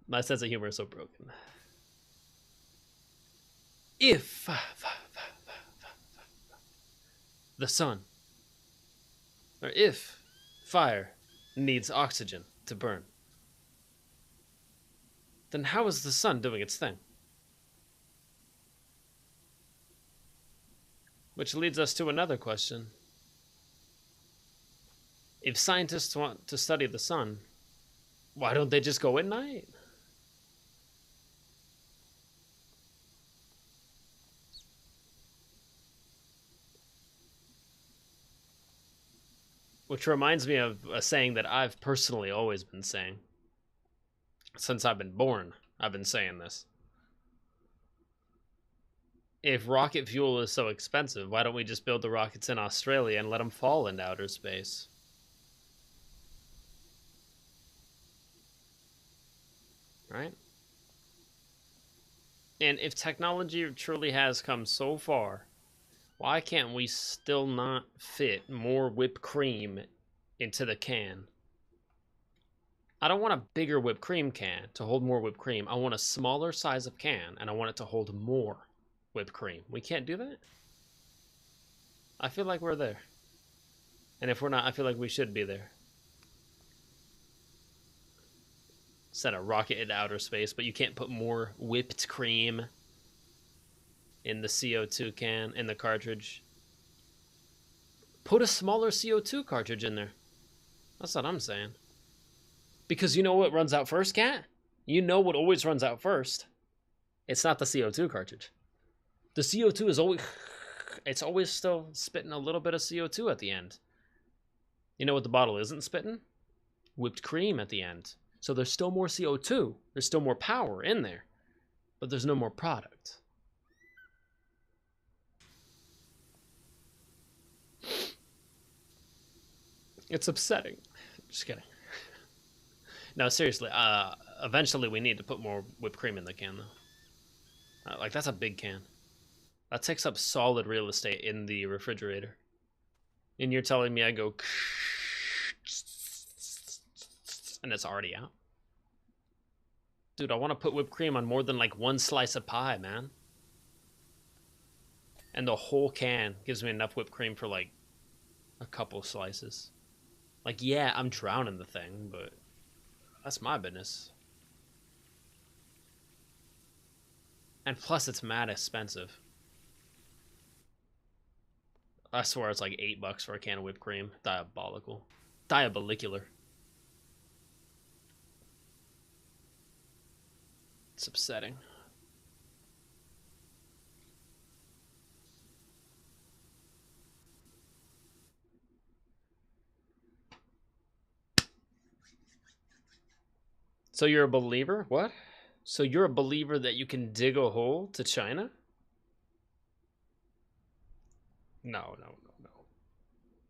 [SPEAKER 1] my sense of humor is so broken. If the sun, or if fire needs oxygen to burn, then how is the sun doing its thing? Which leads us to another question. If scientists want to study the sun, why don't they just go at night? Which reminds me of a saying that I've personally always been saying. Since I've been born, I've been saying this. If rocket fuel is so expensive, why don't we just build the rockets in Australia and let them fall into outer space? Right? And if technology truly has come so far, why can't we still not fit more whipped cream into the can? I don't want a bigger whipped cream can to hold more whipped cream. I want a smaller size of can, and I want it to hold more whipped cream. We can't do that? I feel like we're there. And if we're not, I feel like we should be there. Send a rocket into outer space, but you can't put more whipped cream in the CO2 can, in the cartridge. Put a smaller CO2 cartridge in there. That's what I'm saying. Because you know what runs out first, Cat? You know what always runs out first. It's not the CO2 cartridge. The CO2 is always... It's always still spitting a little bit of CO2 at the end. You know what the bottle isn't spitting? Whipped cream at the end. So there's still more CO2. There's still more power in there. But there's no more product. It's upsetting. Just kidding. No, seriously. Eventually we need to put more whipped cream in the can, though. Like, that's a big can. That takes up solid real estate in the refrigerator. And you're telling me I go... And it's already out? Dude, I want to put whipped cream on more than, like, one slice of pie, man. And the whole can gives me enough whipped cream for, like, a couple slices. Like, yeah, I'm drowning the thing, but that's my business. And plus, it's mad expensive. I swear it's like $8 for a can of whipped cream. Diabolical. Diabolicular. It's upsetting. So you're a believer? What? So you're a believer that you can dig a hole to China? No.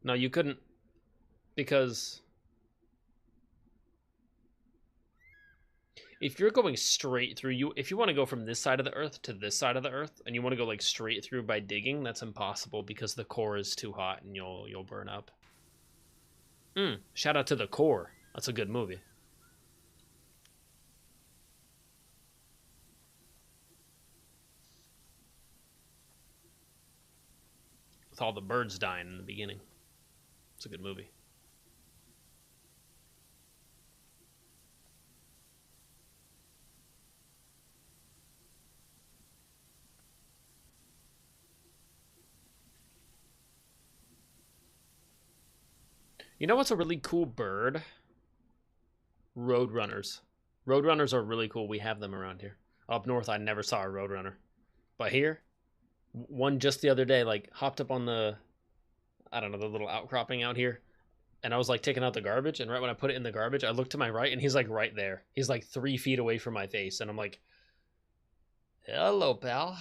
[SPEAKER 1] No, you couldn't. Because if you're going straight through, if you want to go from this side of the earth to this side of the earth, and you want to go like straight through by digging, that's impossible because the core is too hot and you'll burn up. Shout out to The Core. That's a good movie. With all the birds dying in the beginning. It's a good movie. You know what's a really cool bird? Roadrunners. Roadrunners are really cool. We have them around here. Up north, I never saw a roadrunner. But here, one just the other day, like, hopped up on the, I don't know, the little outcropping out here. And I was, like, taking out the garbage. And right when I put it in the garbage, I looked to my right, and he's, like, right there. He's, like, 3 feet away from my face. And I'm like, hello, pal.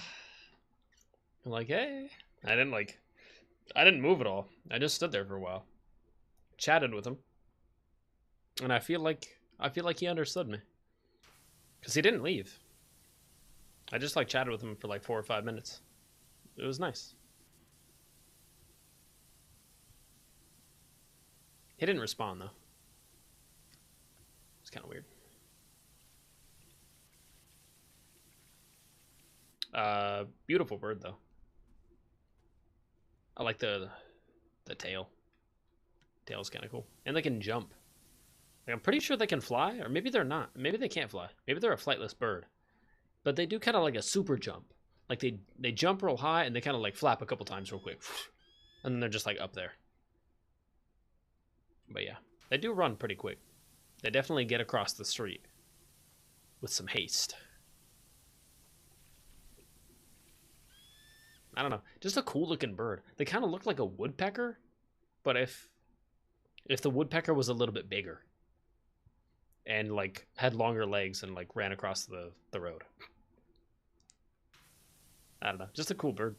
[SPEAKER 1] I'm like, hey. I didn't move at all. I just stood there for a while. Chatted with him. And I feel like he understood me. Because he didn't leave. I just, like, chatted with him for, like, 4 or 5 minutes. It was nice. He didn't respond, though. It's kind of weird. Beautiful bird, though. I like the tail. Tail's kind of cool. And they can jump. Like, I'm pretty sure they can fly, or maybe they're not. Maybe they can't fly. Maybe they're a flightless bird. But they do kind of like a super jump. Like, they jump real high, and they kind of, like, flap a couple times real quick. And then they're just, like, up there. But yeah, they do run pretty quick. They definitely get across the street with some haste. I don't know. Just a cool looking bird. They kind of look like a woodpecker, but if If the woodpecker was a little bit bigger and like had longer legs and like ran across the road. I don't know. Just a cool bird.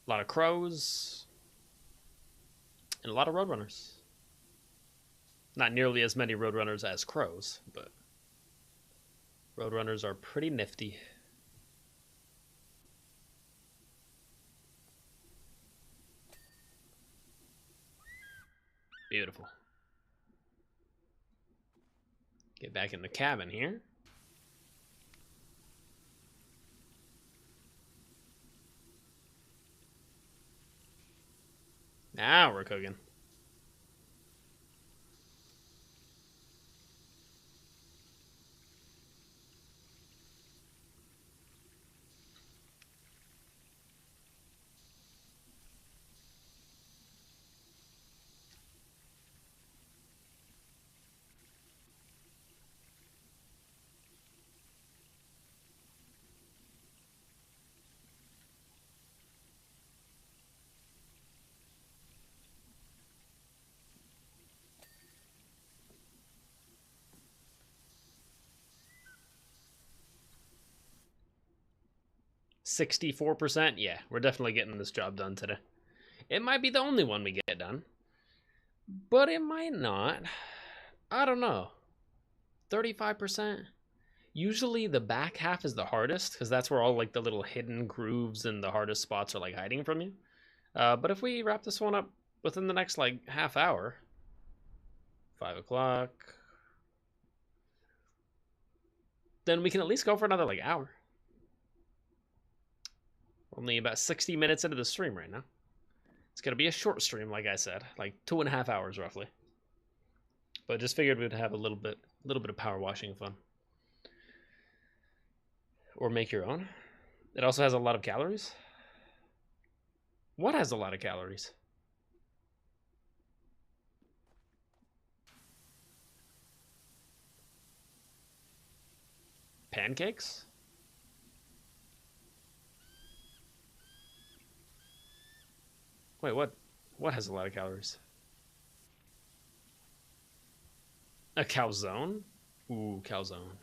[SPEAKER 1] A lot of crows. And a lot of roadrunners. Not nearly as many roadrunners as crows, but roadrunners are pretty nifty. Beautiful. Get back in the cabin here. Now we're cooking. %64%. Yeah, we're definitely getting this job done today. It might be the only one we get done, but it might not. I don't know. 35%. Usually the back half is the hardest because that's where all like the little hidden grooves and the hardest spots are like hiding from you. But if we wrap this one up within the next like half hour, 5 o'clock, then we can at least go for another like hour. Only about 60 minutes into the stream right now. It's gonna be a short stream, like I said, like 2.5 hours roughly. But just figured we'd have a little bit of power washing fun. Or make your own. It also has a lot of calories. What has a lot of calories? Pancakes? Wait, what? What has a lot of calories? A calzone? Ooh, calzone.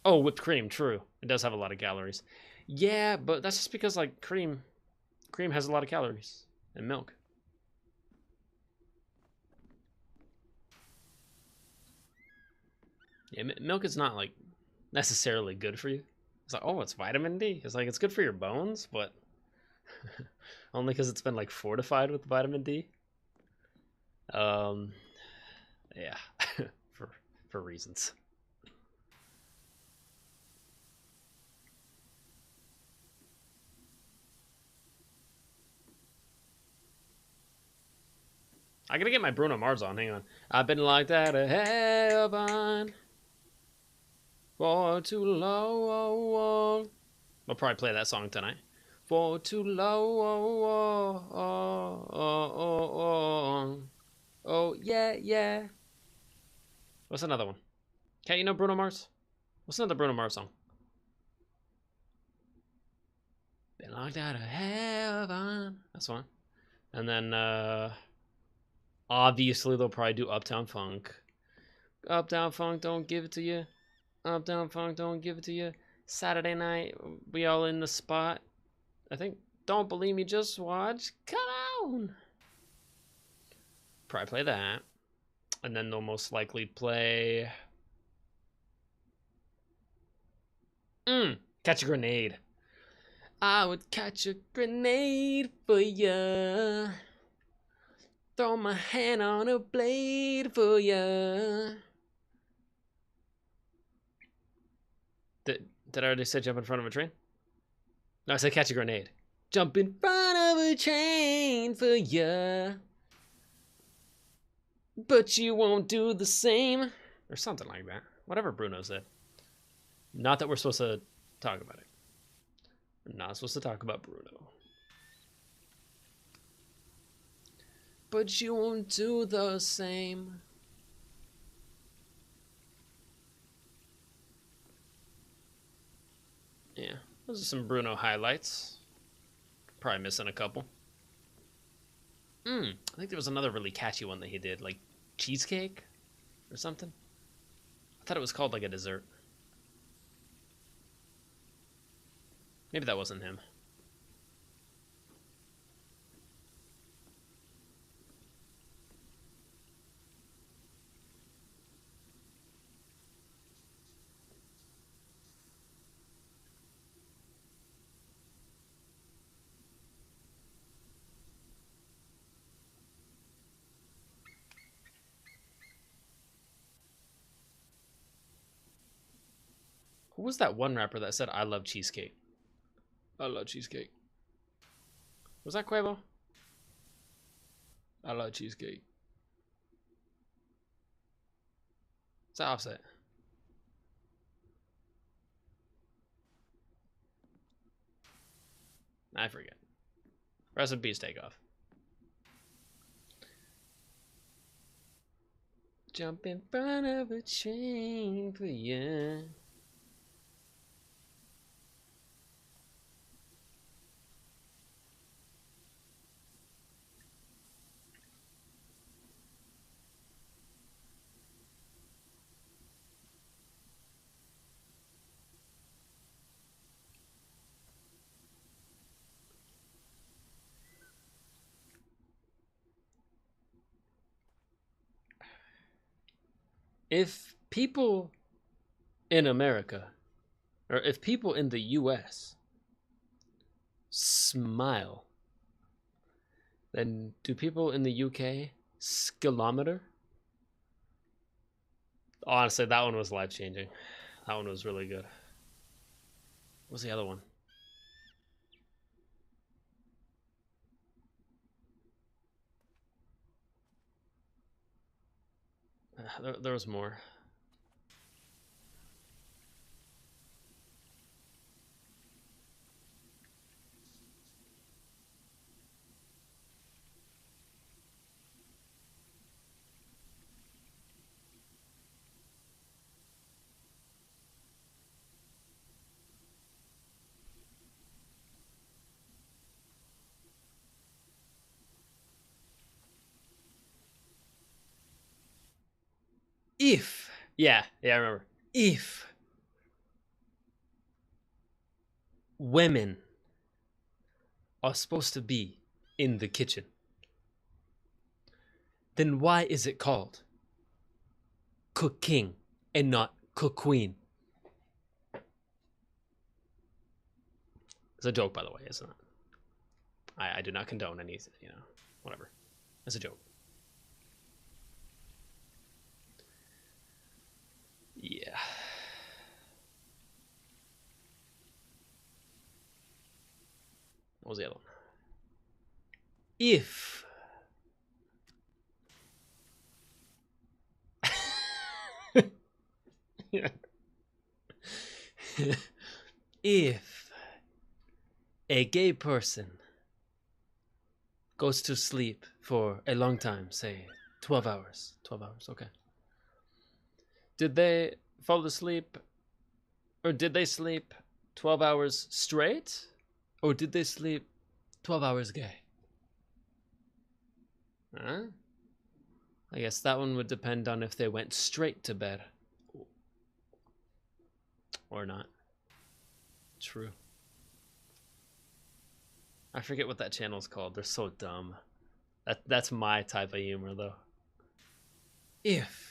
[SPEAKER 1] Oh, whipped cream, true. It does have a lot of calories. Yeah, but that's just because like cream has a lot of calories. And milk. Yeah, milk is not like necessarily good for you. It's like, oh, it's vitamin D. It's like it's good for your bones, but only because it's been like fortified with vitamin D. Yeah, for reasons. I gotta get my Bruno Mars on. Hang on. I've been locked out of heaven for too long. I'll probably play that song tonight. For too long. Oh, yeah, yeah. What's another one? Can't you know Bruno Mars? What's another Bruno Mars song? Been locked out of heaven. That's one. And then, obviously, they'll probably do Uptown Funk. Uptown Funk, don't give it to you. Uptown Funk, don't give it to you. Saturday night, we all in the spot. I think, don't believe me, just watch. Come on! Probably play that. And then they'll most likely play... Catch a Grenade. I would catch a grenade for ya. Throw my hand on a blade for ya. Did I already say jump in front of a train? No, I said catch a grenade. Jump in front of a train for ya. But you won't do the same. Or something like that. Whatever Bruno said. Not that we're supposed to talk about it. We're not supposed to talk about Bruno. But you won't do the same. Yeah, Those are some Bruno highlights. Probably missing a couple. I think there was another really catchy one that he did, like cheesecake or something. I thought it was called like a dessert. Maybe that wasn't him. Who was that one rapper that said, I love cheesecake? I love cheesecake. Was that Quavo? I love cheesecake. Is that Offset? I forget. Rest in peace, Takeoff. Jump in front of a train for you. If people in America, or if people in the US smile, then do people in the UK skilometer? Honestly, that one was life-changing. That one was really good. What's the other one? There was more. If, yeah, I remember. If women are supposed to be in the kitchen, then why is it called cooking and not cook-queen? It's a joke, by the way, isn't it? I do not condone any, whatever. It's a joke. Yeah. What was the other one? If if a gay person goes to sleep for a long time, say 12 hours. 12 hours, okay. Did they fall asleep, or did they sleep 12 hours straight, or did they sleep 12 hours gay? Huh? I guess that one would depend on if they went straight to bed or not. True. I forget what that channel's called. They're so dumb. That's my type of humor, though. If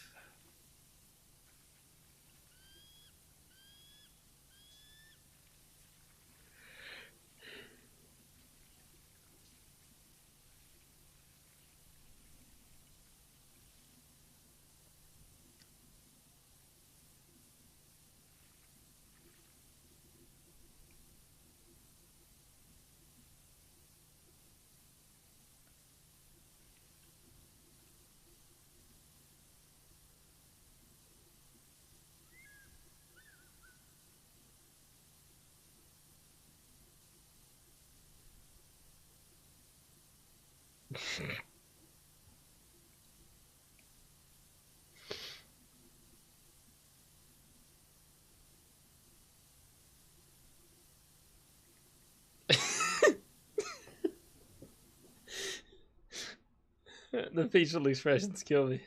[SPEAKER 1] The facial expressions kill me.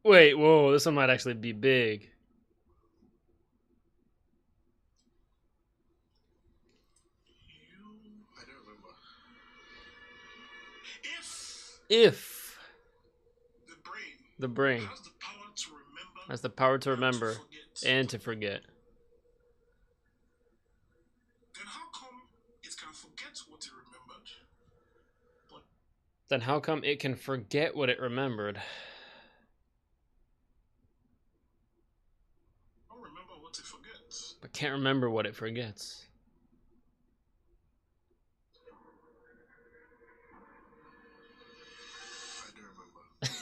[SPEAKER 1] Wait, whoa, this one might actually be big.
[SPEAKER 2] I don't remember.
[SPEAKER 1] If
[SPEAKER 2] The brain
[SPEAKER 1] the brain
[SPEAKER 2] has the power to remember
[SPEAKER 1] has the power to remember and to forget,
[SPEAKER 2] then how come it can forget what it remembered?
[SPEAKER 1] then how come it can forget what it remembered?
[SPEAKER 2] Don't remember what it forgets.
[SPEAKER 1] But can't remember what it forgets.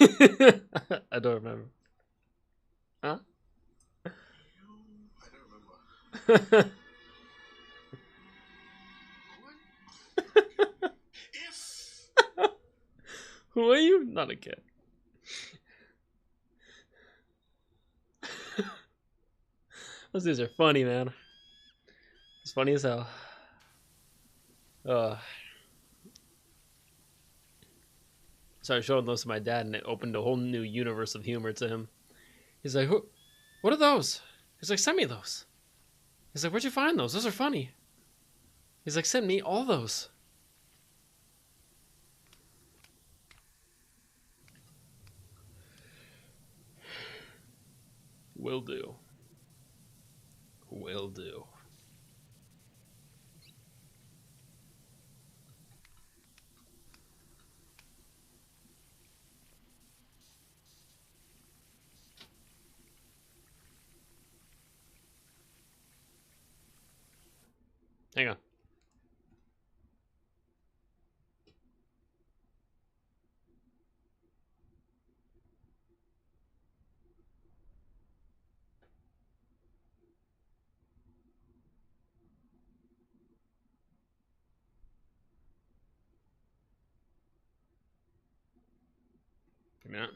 [SPEAKER 2] I don't remember.
[SPEAKER 1] I don't remember. Huh?
[SPEAKER 2] I don't remember. What? If
[SPEAKER 1] Who are you? Not a kid. Those dudes are funny, man. It's funny as hell. Started showing those to my dad, and it opened a whole new universe of humor to him. He's like, "What are those?" He's like, "Send me those." He's like, "Where'd you find those? Those are funny." He's like, "Send me all those." Will do. Will do. Hang on. Give me that.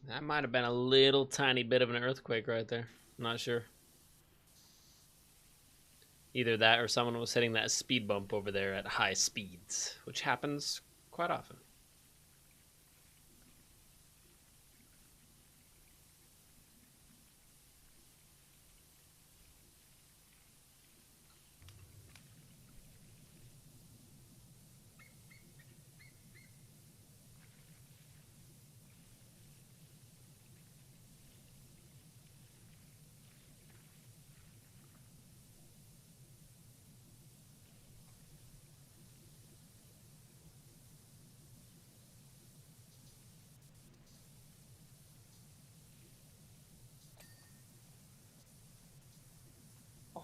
[SPEAKER 1] That might have been a little tiny bit of an earthquake right there. I'm not sure. Either that or someone was hitting that speed bump over there at high speeds, which happens quite often.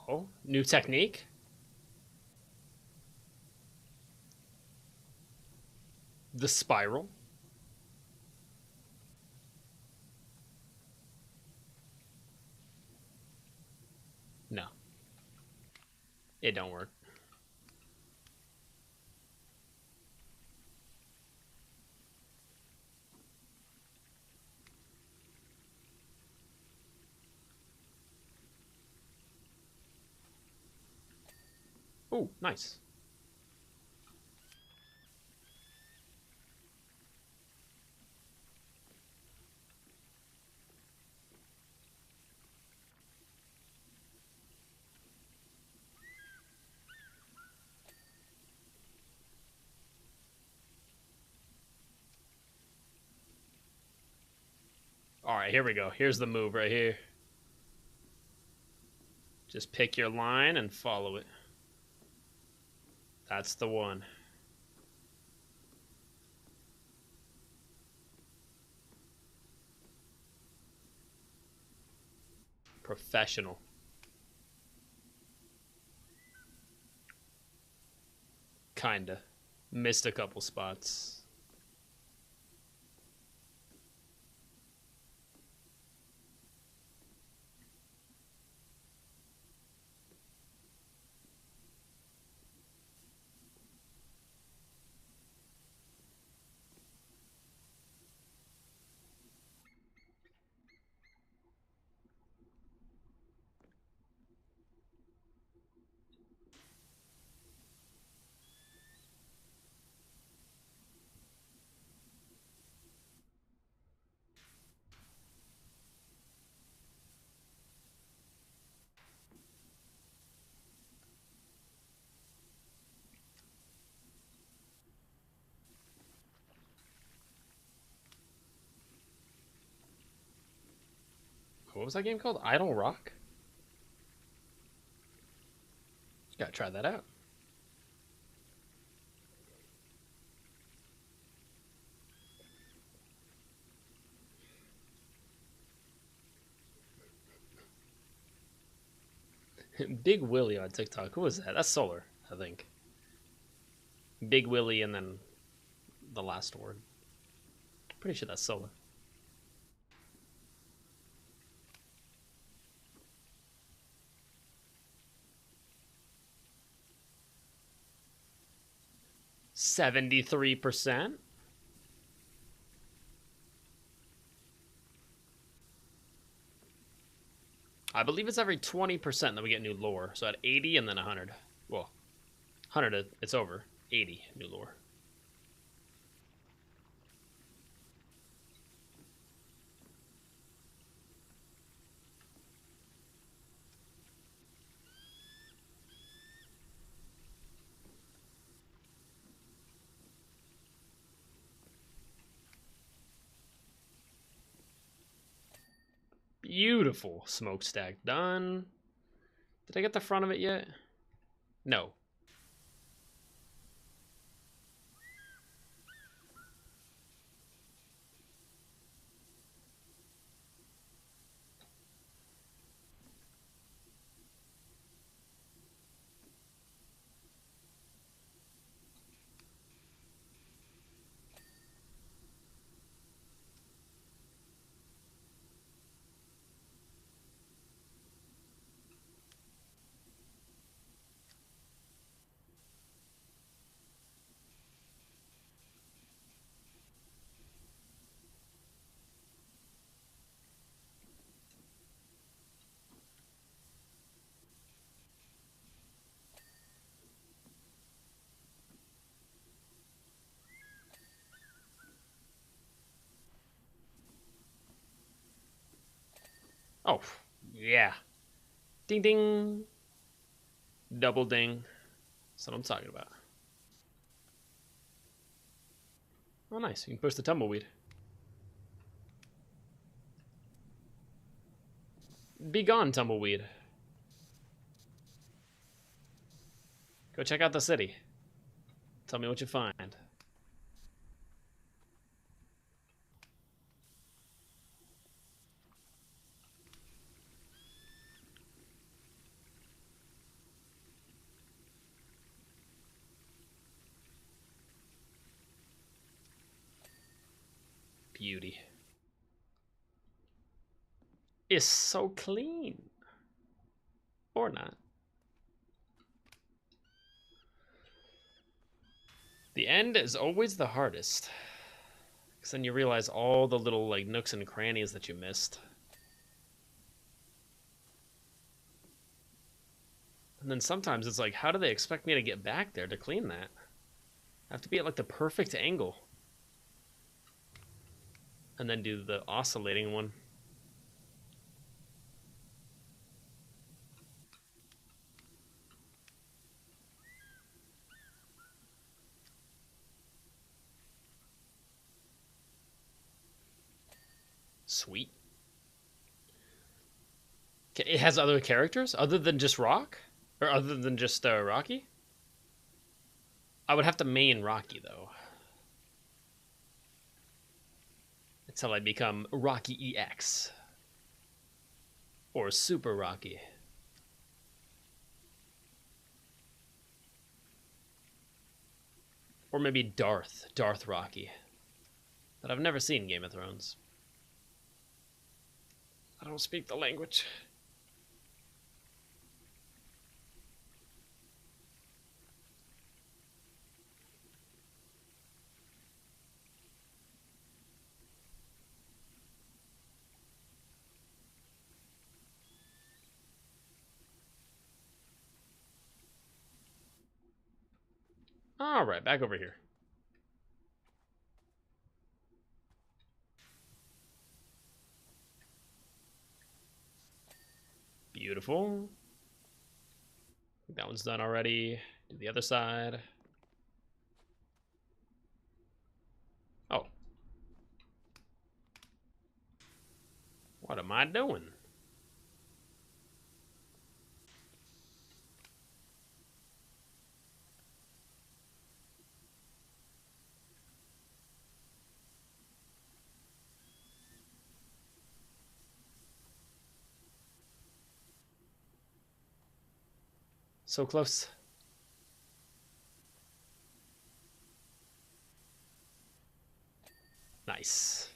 [SPEAKER 1] Oh, new technique? The spiral? No, it don't work. Oh, nice. All right, here we go. Here's the move right here. Just pick your line and follow it. That's the one. Professional. Kinda. Missed a couple spots. What was that game called? Idle Rock? Gotta try that out. Big Willie on TikTok. Who was that? That's Solar, I think. Big Willie and then the last word. Pretty sure that's Solar. $73%. I believe it's every 20% that we get new lore. So at 80 and then 100. Well, 100, it's over. 80 new lore. Beautiful smokestack done. Did I get the front of it yet? No. Oh, yeah. Ding ding. Double ding. That's what I'm talking about. Oh, nice. You can push the tumbleweed. Be gone, tumbleweed. Go check out the city. Tell me what you find. Beauty. It's so clean. Or not. The end is always the hardest. Because then you realize all the little like nooks and crannies that you missed. And then sometimes it's like, how do they expect me to get back there to clean that? I have to be at like the perfect angle. And then do the oscillating one. Sweet. It has other characters other than just Rock? Or other than just Rocky? I would have to main Rocky, though. Until I become Rocky EX. Or Super Rocky. Or maybe Darth Rocky. But I've never seen Game of Thrones. I don't speak the language. Alright, back over here. Beautiful. That one's done already. Do the other side. Oh. What am I doing? So close. Nice.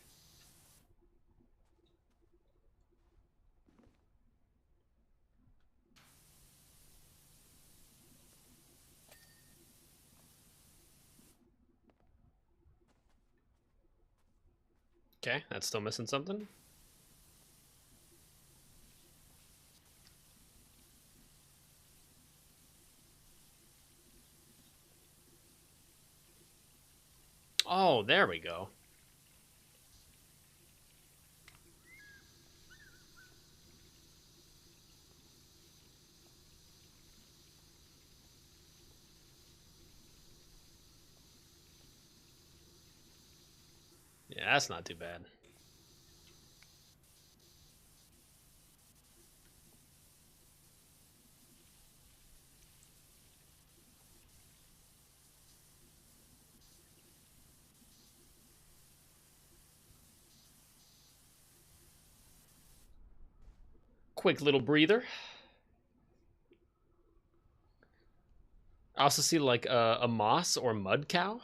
[SPEAKER 1] Okay, that's still missing something. Oh, there we go. Yeah, that's not too bad. Quick little breather. I also see like a moss or mud cow.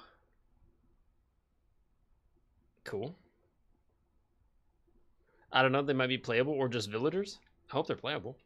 [SPEAKER 1] Cool. I don't know, they might be playable or just villagers. I hope they're playable.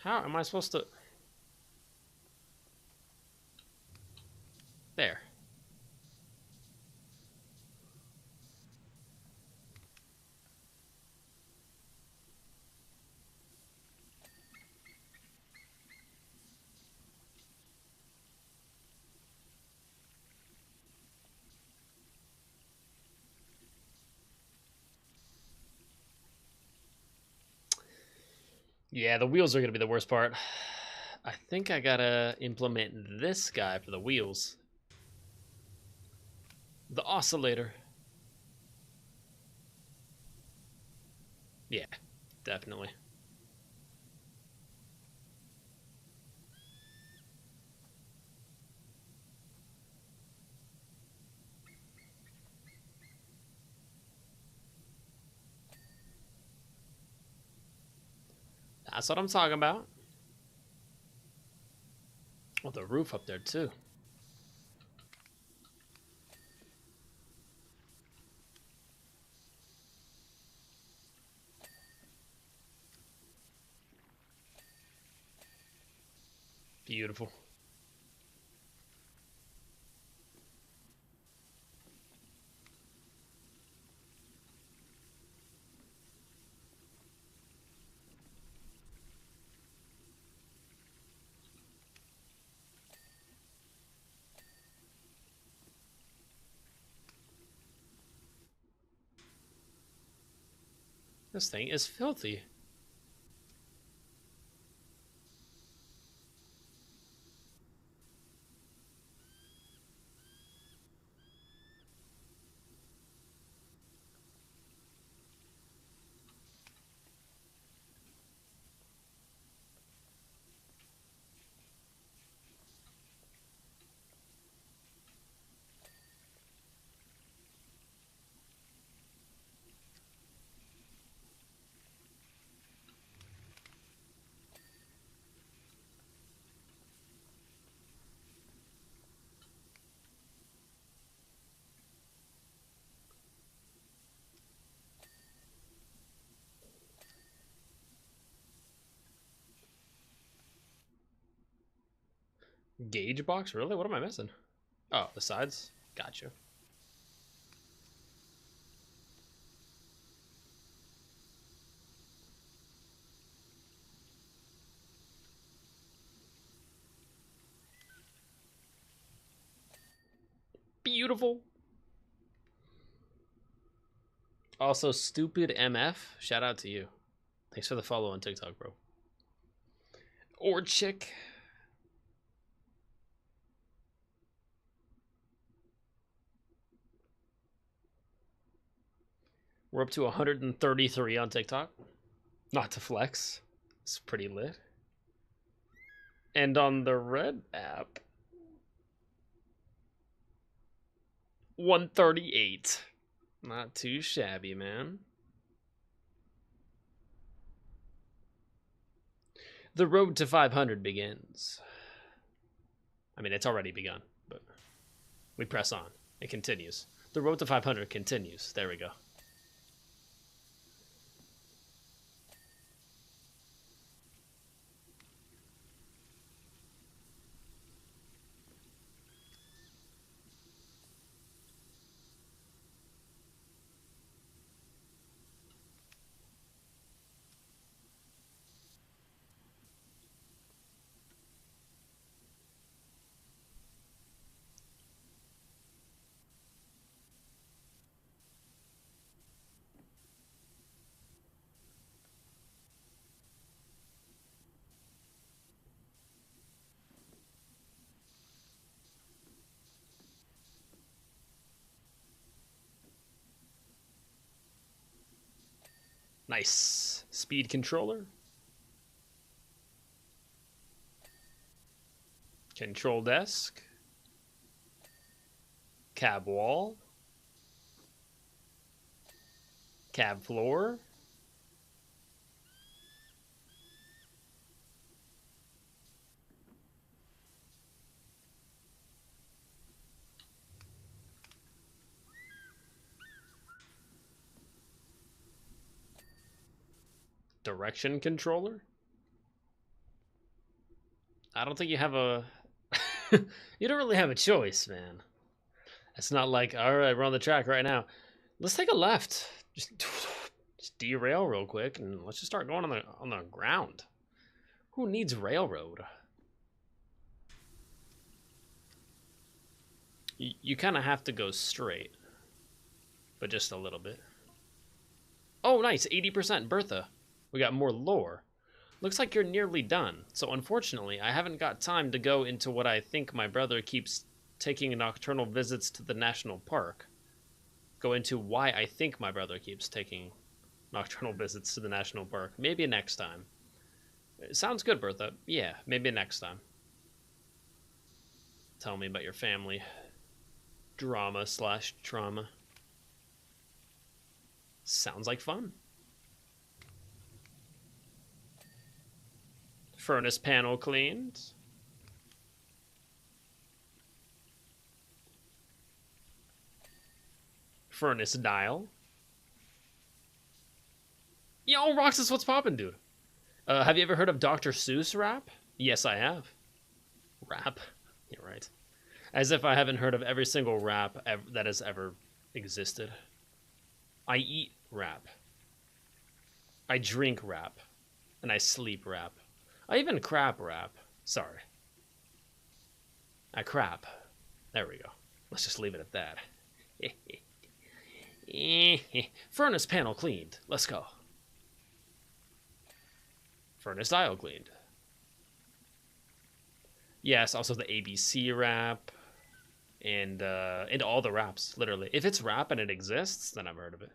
[SPEAKER 1] How am I supposed to... There. Yeah, the wheels are going to be the worst part. I think I gotta implement this guy for the wheels. The oscillator. Yeah, definitely. That's what I'm talking about. Oh, the roof up there too. Beautiful. This thing is filthy. Gauge box? Really? What am I missing? Oh, the sides? Gotcha. Beautiful. Also, stupid MF. Shout out to you. Thanks for the follow on TikTok, bro. Or chick. We're up to 133 on TikTok. Not to flex. It's pretty lit. And on the Red app, 138. Not too shabby, man. The road to 500 begins. I mean, it's already begun, but we press on. It continues. The road to 500 continues. There we go. Nice. Speed controller. Control desk. Cab wall. Cab floor. Direction controller. I don't think you have a... You don't really have a choice, man. It's not like, all right, we're on the track right now. Let's take a left. Just derail real quick, and let's just start going on the ground. Who needs railroad? You kind of have to go straight, but just a little bit. Oh, nice, 80% Bertha. We got more lore. Looks like you're nearly done. So unfortunately, I haven't got time to go into what I think my brother keeps taking nocturnal visits to the national park. Go into why I think my brother keeps taking nocturnal visits to the national park. Maybe next time. Sounds good, Bertha. Yeah, maybe next time. Tell me about your family drama/trauma. Sounds like fun. Furnace panel cleaned. Furnace dial. Yo, Roxas, what's poppin', dude? Have you ever heard of Dr. Seuss rap? Yes, I have. Rap? You're right. As if I haven't heard of every single rap that has ever existed. I eat rap. I drink rap. And I sleep rap. I even crap rap. Sorry. I crap. There we go. Let's just leave it at that. Furnace panel cleaned. Let's go. Furnace dial cleaned. Yes, also the ABC rap. And all the raps, literally. If it's rap and it exists, then I've heard of it.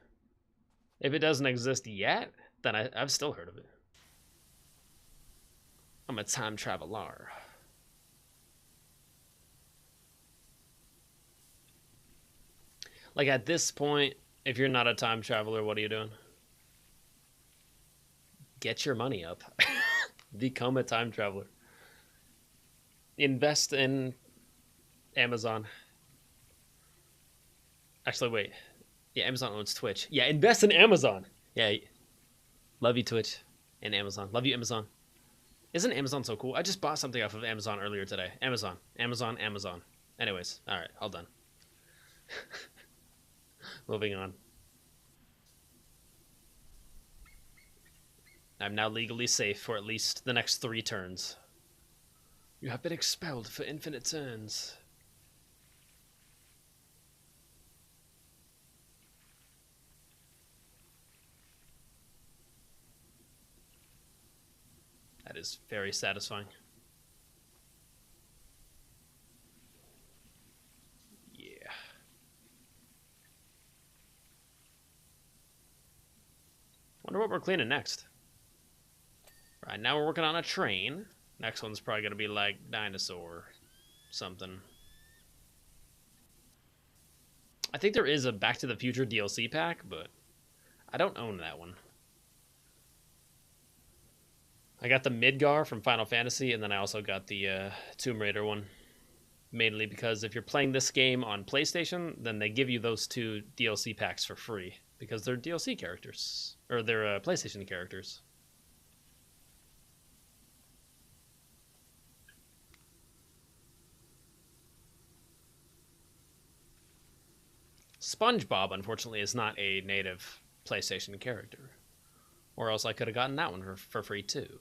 [SPEAKER 1] If it doesn't exist yet, then I've still heard of it. I'm a time traveler. Like at this point, if you're not a time traveler, what are you doing? Get your money up. Become a time traveler. Invest in Amazon. Actually, wait. Yeah, Amazon owns Twitch. Yeah, invest in Amazon. Yeah. Love you, Twitch. And Amazon. Love you, Amazon. Isn't Amazon so cool? I just bought something off of Amazon earlier today. Amazon. Anyways, all right, all done. Moving on. I'm now legally safe for at least the next 3 turns. You have been expelled for infinite turns. That is very satisfying. Yeah. what we're cleaning next. Right, now we're working on a train. Next one's probably going to be like dinosaur something. I think there is a Back to the Future DLC pack, but I don't own that one. I got the Midgar from Final Fantasy, and then I also got the Tomb Raider one. Mainly because if you're playing this game on PlayStation, then they give you those 2 DLC packs for free. Because they're DLC characters. Or they're PlayStation characters. SpongeBob, unfortunately, is not a native PlayStation character. Or else I could have gotten that one for free too.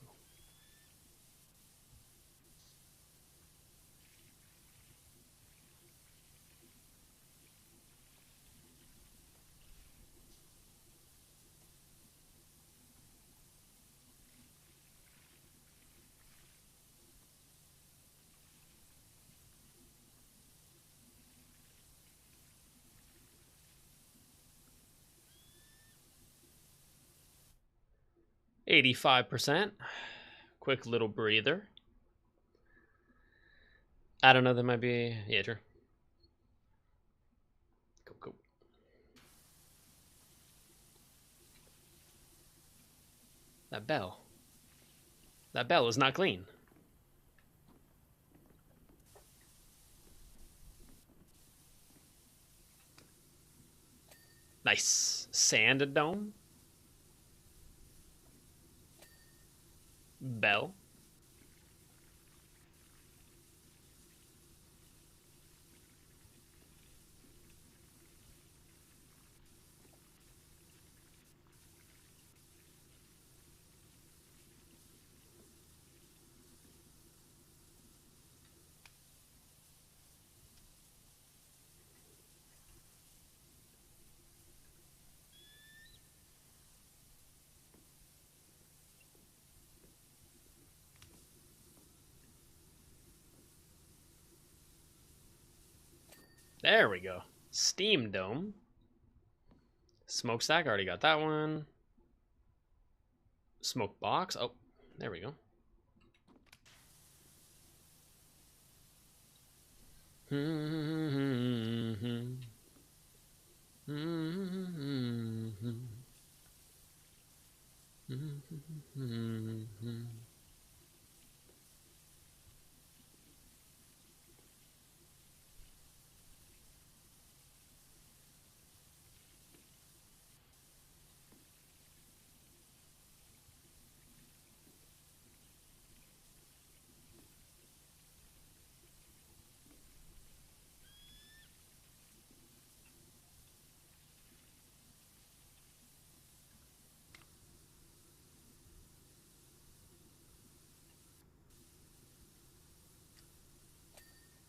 [SPEAKER 1] $85%. Quick little breather. I don't know, that might be... Yeah, sure. Go. That bell. That bell is not clean. Nice. Sand dome. Bell. There we go. Steam dome. Smokestack, already got that one. Smoke box. Oh, there we go.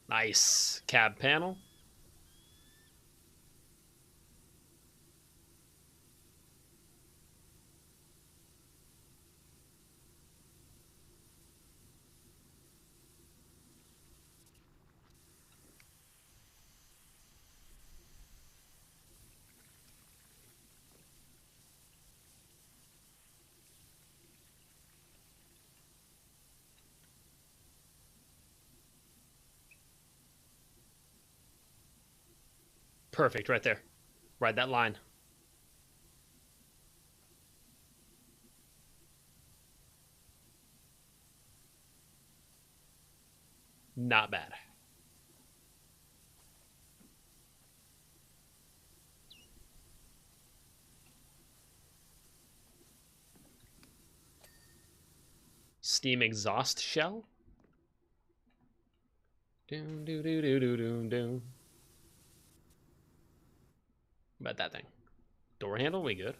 [SPEAKER 1] Nice. Cab panel. Perfect, right there. Ride that line. Not bad. Steam exhaust shell. Doom, doo, doo, doo, doo, doo, doo. About that thing. Door handle, we good.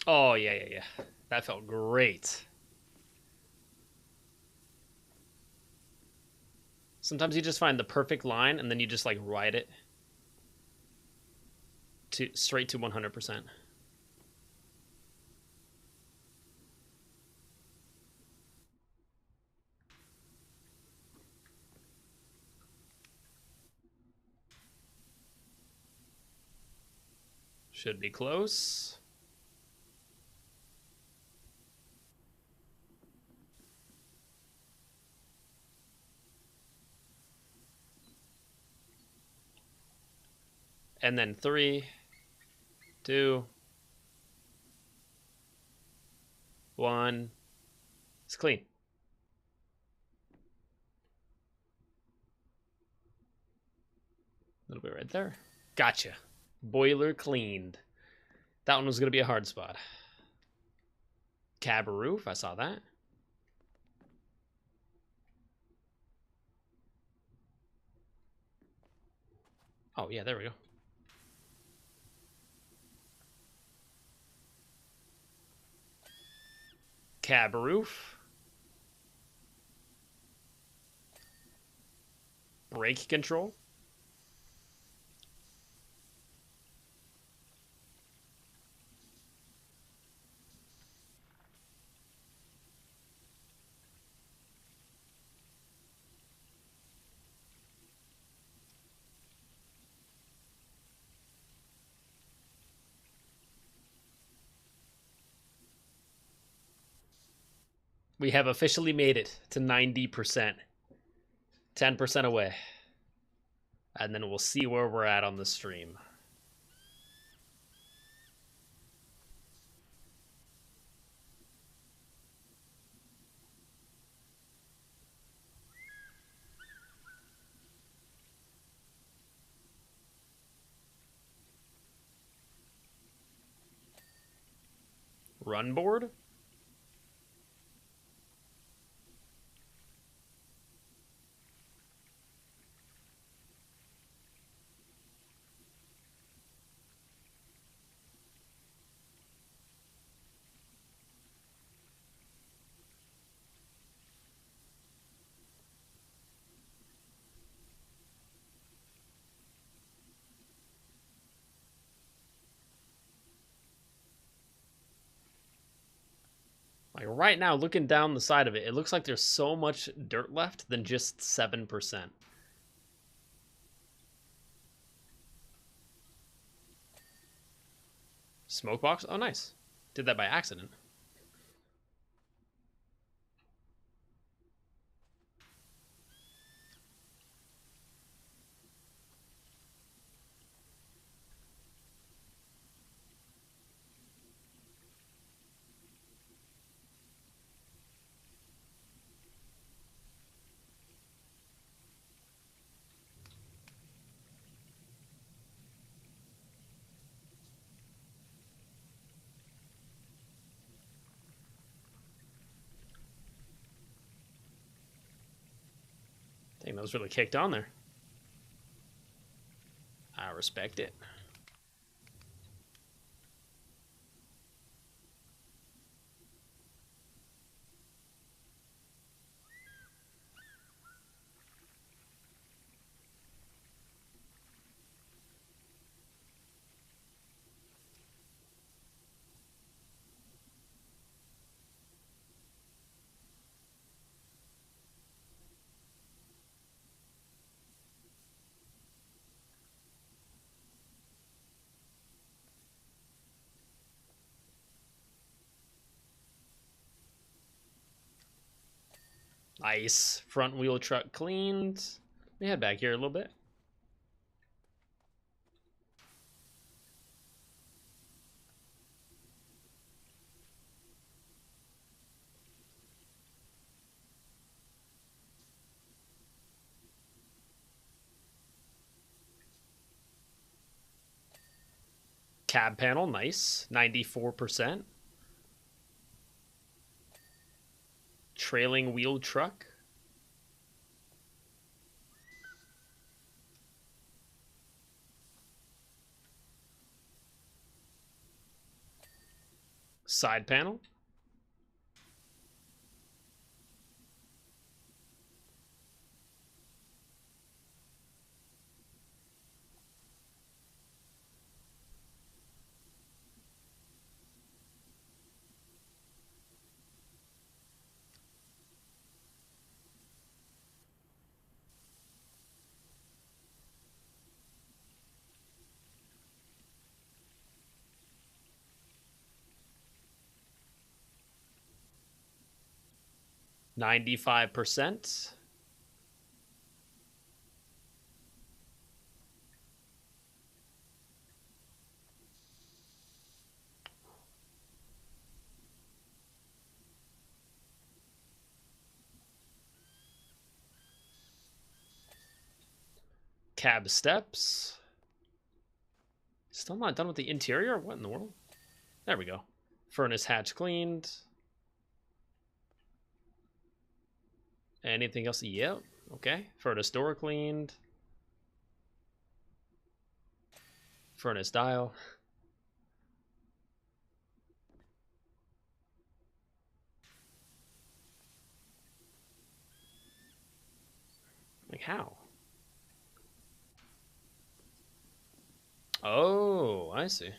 [SPEAKER 1] Oh, yeah, yeah, yeah. That felt great. Sometimes you just find the perfect line and then you just like ride it to straight to 100%. Should be close. And then 3, 2, 1. It's clean. A little bit right there. Gotcha. Boiler cleaned. That one was going to be a hard spot. Cab roof. I saw that. Oh, yeah, there we go. Cab roof. Brake control. We have officially made it to 90%. 10% away. And then we'll see where we're at on the stream. Run board. Like right now, looking down the side of it, it looks like there's so much dirt left than just 7%. Smoke box? Oh, nice. Did that by accident. Dang, that was really kicked on there. I respect it. Nice. Front wheel truck cleaned. Let me head back here a little bit. Cab panel, nice. 94%. Trailing wheel truck. Side panel. $95%. Cab steps. Still not done with the interior? What in the world? There we go. Furnace hatch cleaned. Anything else? Yep. Okay. Furnace door cleaned. Furnace dial. Like how? Oh, I see.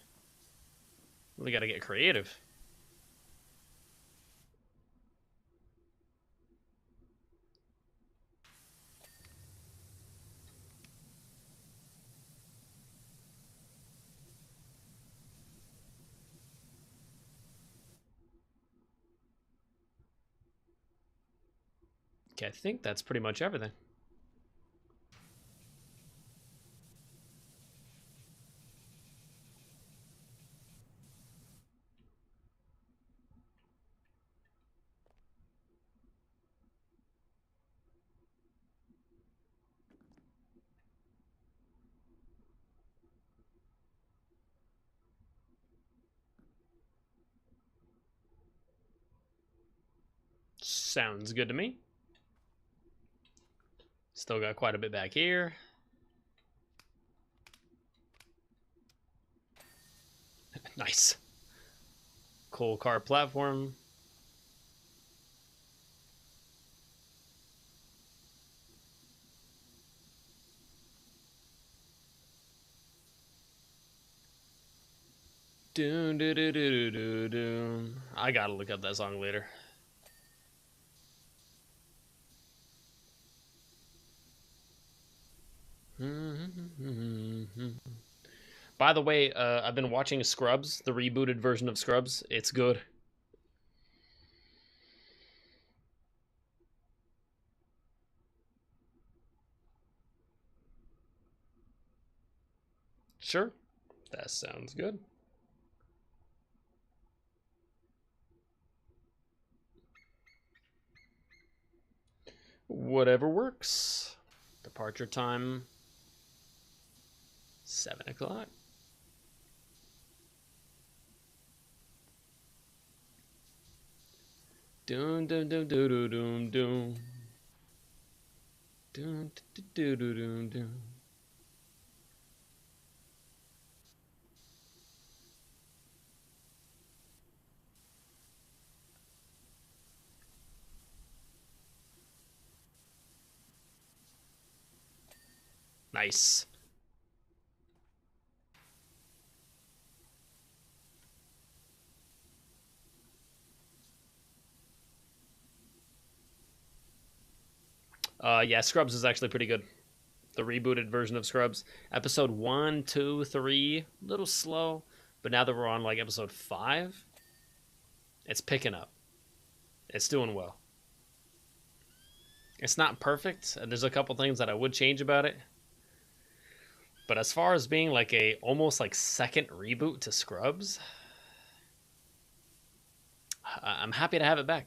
[SPEAKER 1] We gotta get creative. Okay, I think that's pretty much everything. Sounds good to me. Still got quite a bit back here. Nice. Coal car platform. Doon, doo, doo, doo, doo, doo. I gotta look up that song later. By the way, I've been watching Scrubs, the rebooted version of Scrubs. It's good. Sure. That sounds good. Whatever works. Departure time, 7 o'clock. Doom, doom, doom, doom, doom, doom, doom. Doom, doom, doom, doom, doom. Nice. Yeah, Scrubs is actually pretty good. The rebooted version of Scrubs. Episode 1, 2, 3, a little slow. But now that we're on like episode 5, it's picking up. It's doing well. It's not perfect, and there's a couple things that I would change about it. But as far as being like a almost like second reboot to Scrubs, I'm happy to have it back.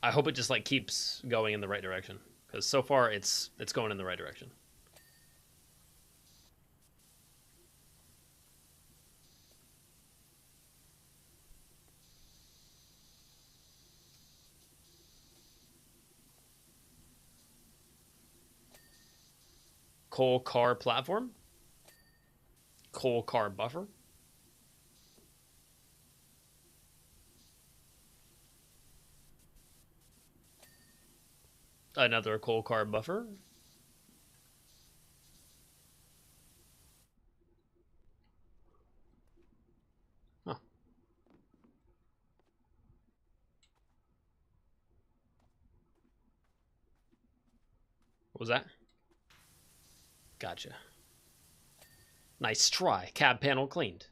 [SPEAKER 1] I hope it just like keeps going in the right direction, because so far it's going in the right direction. Coal car platform. Coal car buffer. Another coal car buffer. Huh. What was that? Gotcha. Nice try. Cab panel cleaned.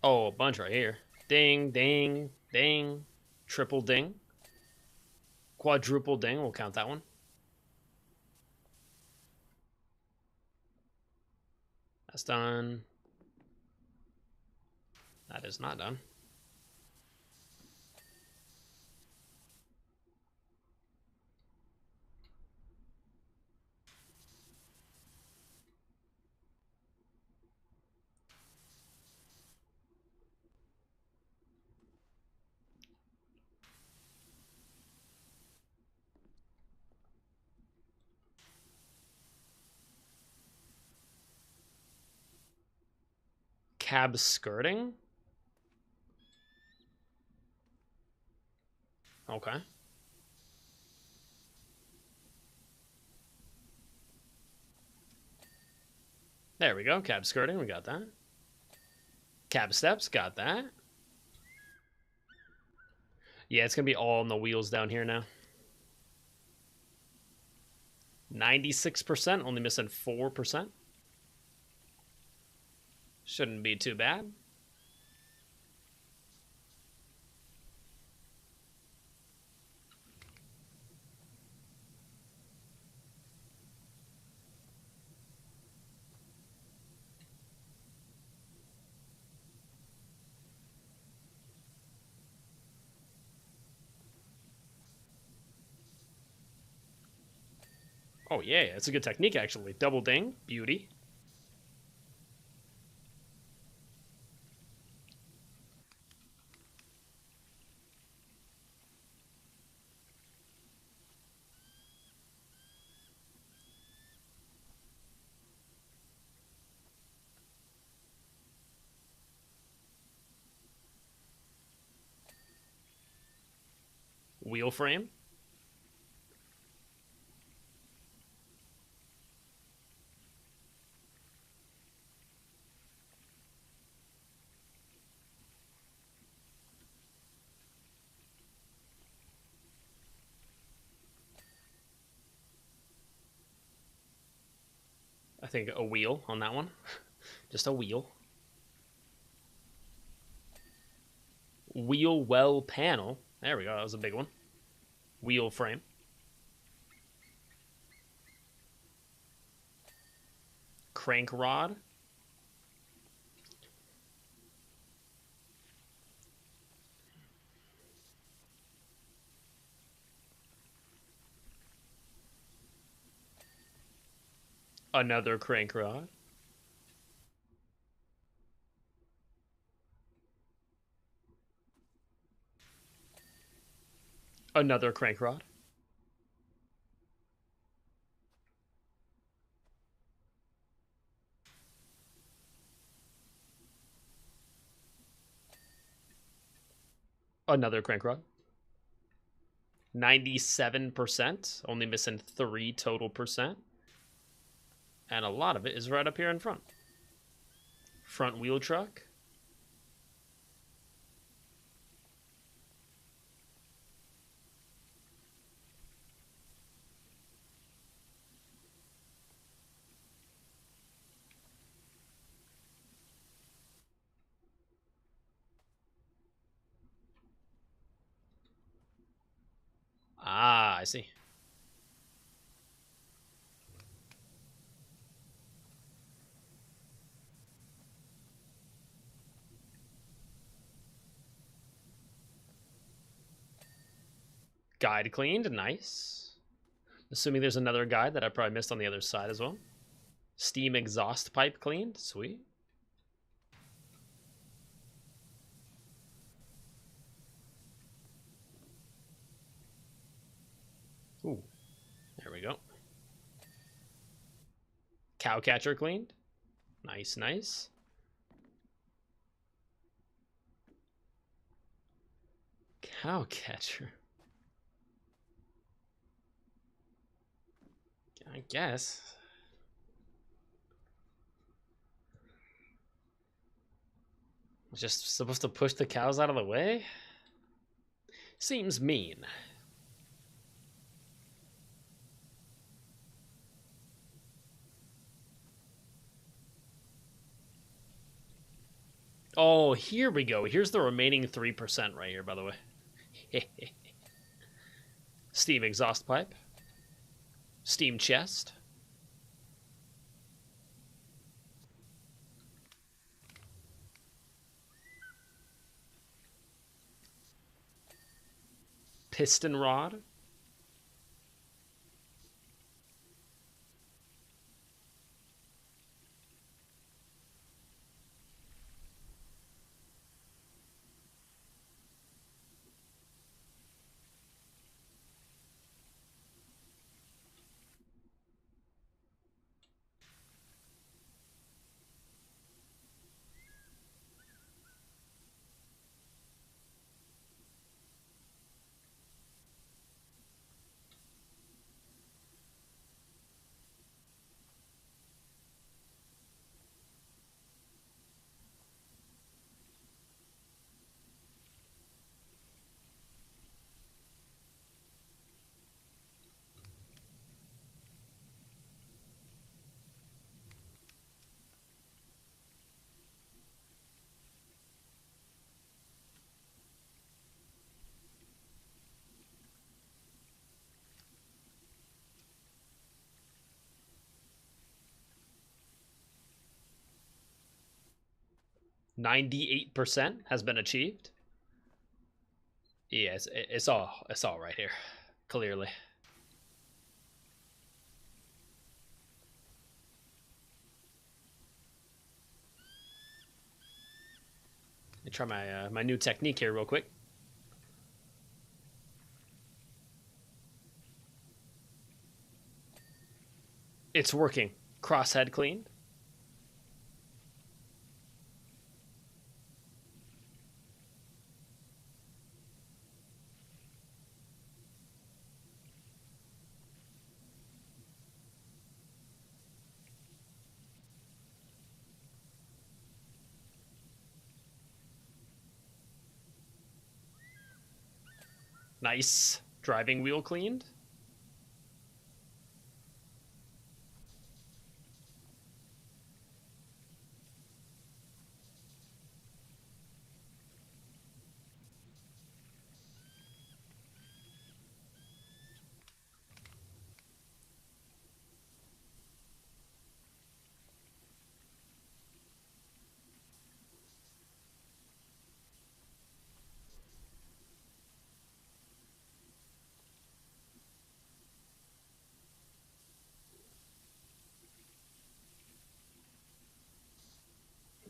[SPEAKER 1] Oh, a bunch right here. Ding, ding, ding. Triple ding. Quadruple ding. We'll count that one. That's done. That is not done. Cab skirting. Okay. There we go. Cab skirting. We got that. Cab steps. Got that. Yeah, it's going to be all on the wheels down here now. 96%. Only missing 4%. Shouldn't be too bad. Oh, yeah. It's a good technique, actually. Double ding. Beauty. Wheel frame. I think a wheel on that one. Just a wheel. Wheel well panel. There we go. That was a big one. Wheel frame. Crank rod. Another crank rod. Another crank rod. Another crank rod. 97%. Only missing 3 total percent. And a lot of it is right up here in front. Front wheel truck. Ah, I see. Guide cleaned. Nice. Assuming there's another guide that I probably missed on the other side as well. Steam exhaust pipe cleaned. Sweet. Ooh. There we go. Cow catcher cleaned. Nice, nice. Cow catcher. I guess. Just supposed to push the cows out of the way? Seems mean. Oh, here we go. Here's the remaining 3% right here, by the way. Steam exhaust pipe. Steam chest. Piston rod. %98 has been achieved. Yes, it's all right here, clearly. Let me try my new technique here real quick. It's working. Crosshead cleaned. Nice. Driving wheel cleaned.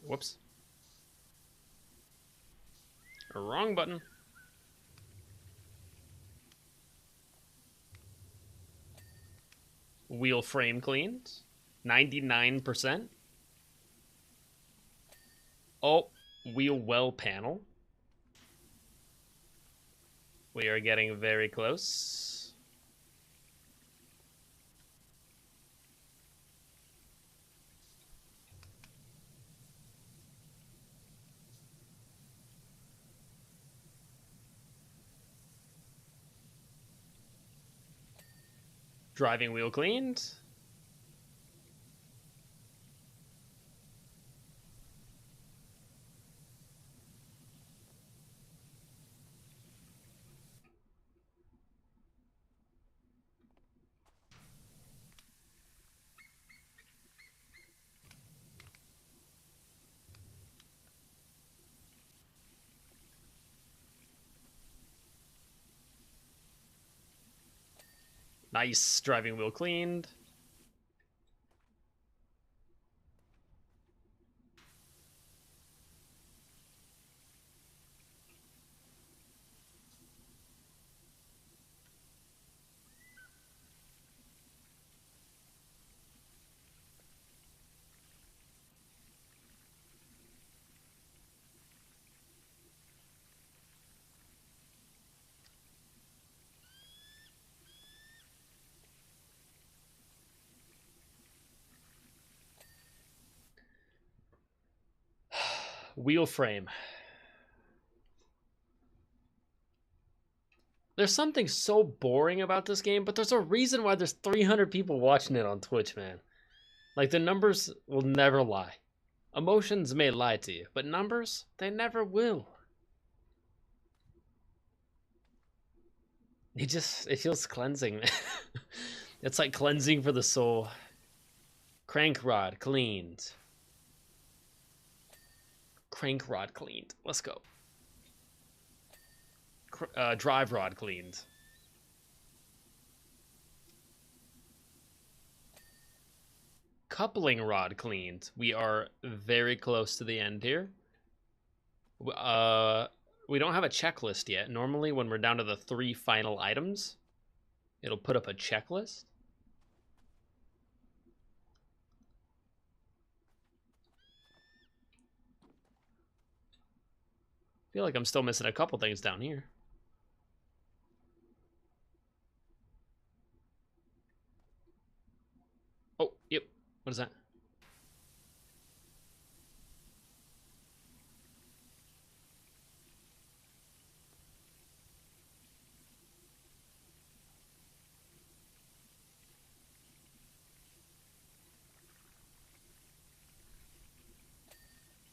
[SPEAKER 1] Whoops. Wrong button. Wheel frame cleaned. 99%. Oh, wheel well panel. We are getting very close. Driving wheel cleaned. Nice. Driving wheel cleaned. Wheel frame. There's something so boring about this game, but there's a reason why there's 300 people watching it on Twitch, man. Like, the numbers will never lie. Emotions may lie to you, but numbers, they never will. It feels cleansing, man. It's like cleansing for the soul. Crank rod cleaned. Crank rod cleaned. Let's go. Drive rod cleaned. Coupling rod cleaned. We are very close to the end here. We don't have a checklist yet. Normally, when we're down to the 3 final items, it'll put up a checklist. I feel like I'm still missing a couple things down here. Oh, yep. What is that?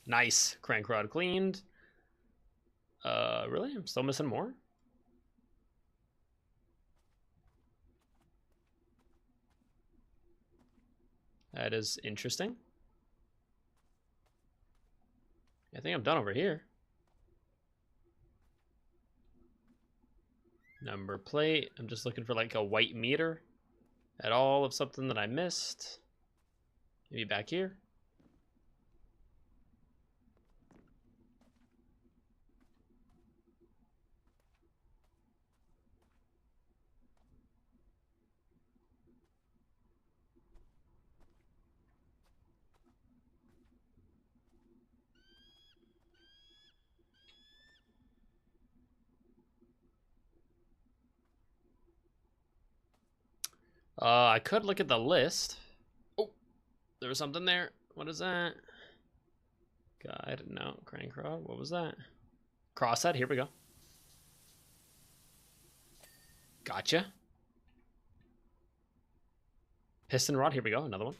[SPEAKER 1] Nice. Crank rod cleaned. Really? I'm still missing more? That is interesting. I think I'm done over here. Number plate. I'm just looking for like a white meter at all of something that I missed. Maybe back here. I could look at the list. Oh, there was something there. What is that? Guide, no. Crank rod, what was that? Crosshead, here we go. Gotcha. Piston rod, here we go, another one.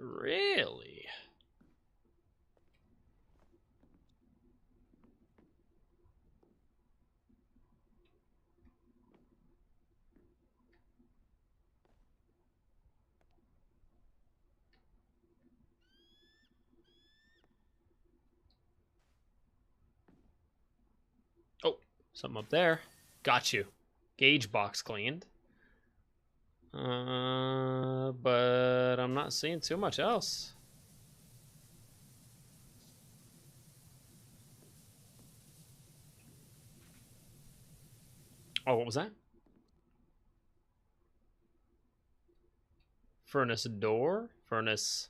[SPEAKER 1] Really? Oh, something up there. Got you. Gauge box cleaned. But I'm not seeing too much else. Oh, what was that? Furnace door? Furnace...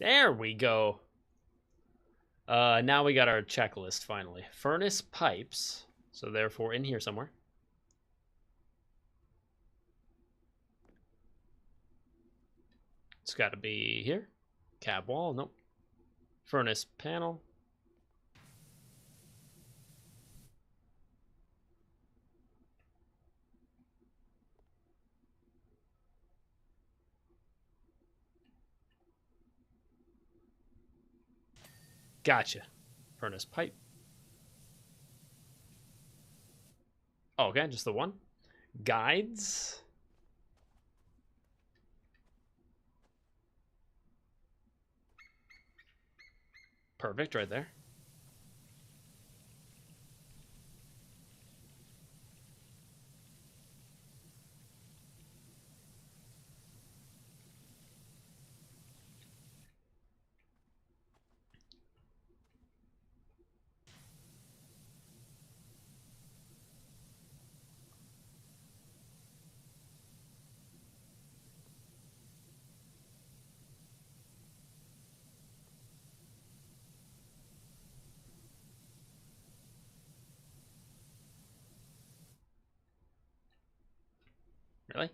[SPEAKER 1] There we go. Now we got our checklist finally. Furnace pipes. So therefore in here somewhere. It's got to be here. Cab wall, nope. Furnace panel. Gotcha. Furnace pipe. Oh, okay, just the one. Guides. Perfect, right there. Really?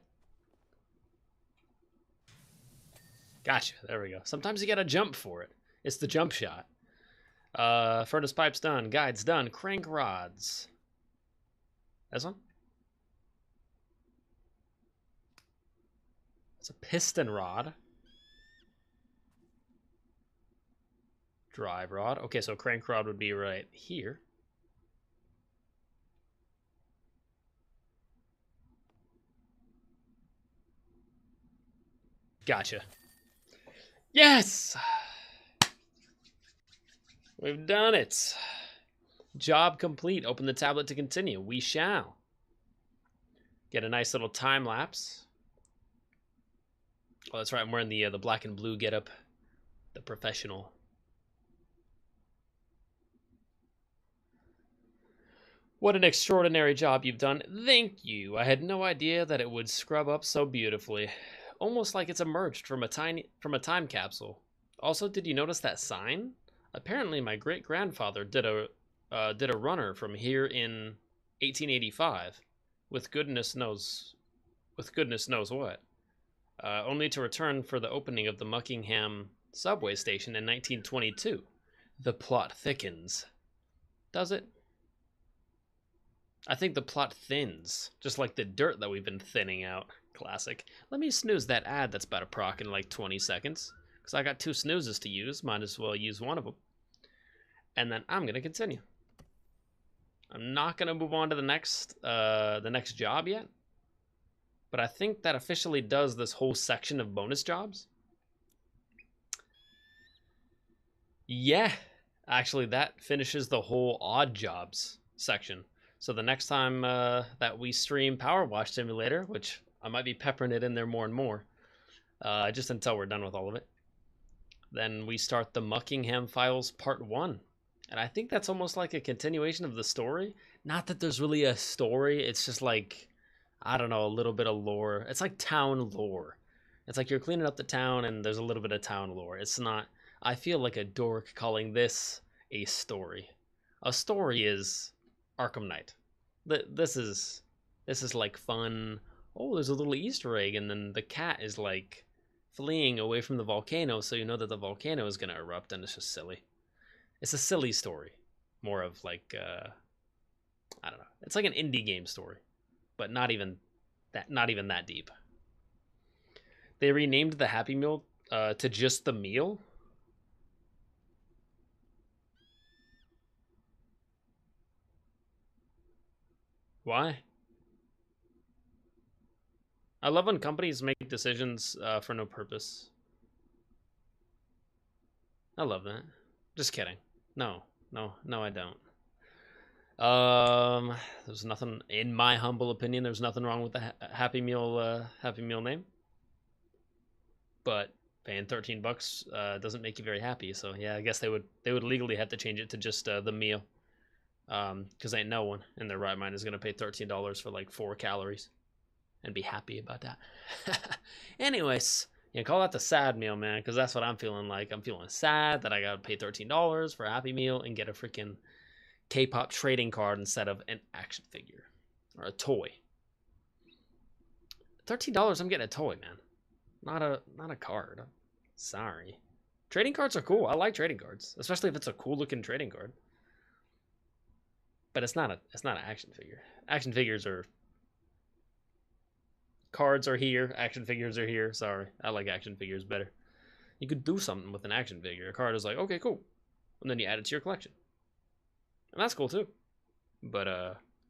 [SPEAKER 1] Gotcha. There we go. Sometimes you gotta jump for it. It's the jump shot. Furnace pipe's done. Guides done. Crank rods. This one? It's a piston rod. Drive rod. Okay, so crank rod would be right here. Gotcha. Yes! We've done it. Job complete. Open the tablet to continue. We shall. Get a nice little time lapse. Oh, that's right. I'm wearing the black and blue getup. The professional. What an extraordinary job you've done. Thank you. I had no idea that it would scrub up so beautifully. Almost like it's emerged from a time capsule. Also, did you notice that sign? Apparently, my great-grandfather did a runner from here in 1885, with goodness knows what. Only to return for the opening of the Muckingham subway station in 1922. The plot thickens. Does it? I think the plot thins, just like the dirt that we've been thinning out. Classic. Let me snooze that ad that's about to proc in like 20 seconds, because I got 2 snoozes to use. Might as well use one of them. And then I'm going to continue. I'm not going to move on to the next job yet, but I think that officially does this whole section of bonus jobs. Yeah, actually that finishes the whole odd jobs section. So the next time that we stream PowerWash Simulator, which I might be peppering it in there more and more, just until we're done with all of it, then we start the Muckingham Files Part 1. And I think that's almost like a continuation of the story. Not that there's really a story, it's just like, I don't know, a little bit of lore. It's like town lore. It's like you're cleaning up the town and there's a little bit of town lore. It's not, I feel like a dork calling this a story. A story is Arkham Knight. This is like fun. Oh, there's a little Easter egg, and then the cat is like fleeing away from the volcano, so you know that the volcano is gonna erupt, and it's just silly. It's a silly story, more of like I don't know. It's like an indie game story, but not even that deep. They renamed the Happy Meal to just the meal. Why? I love when companies make decisions for no purpose. I love that. Just kidding. No, I don't. There's nothing, in my humble opinion, there's nothing wrong with the Happy Meal name. But paying $13 doesn't make you very happy. So yeah, I guess they would legally have to change it to just the meal. Because ain't no one in their right mind is gonna pay $13 for like 4 calories and be happy about that. Anyways, call that the sad meal, man, because that's what I'm feeling like. I'm feeling sad that I gotta pay $13 for a Happy Meal and get a freaking K-pop trading card instead of an action figure or a toy. $13, I'm getting a toy, man. Not a card. Sorry. Trading cards are cool. I like trading cards, especially if it's a cool looking trading card. But it's not an action figure. Action figures are, cards are here, action figures are here. Sorry. I like action figures better. You could do something with an action figure. A card is like, okay, cool. and then you add it to your collection. And that's cool too. But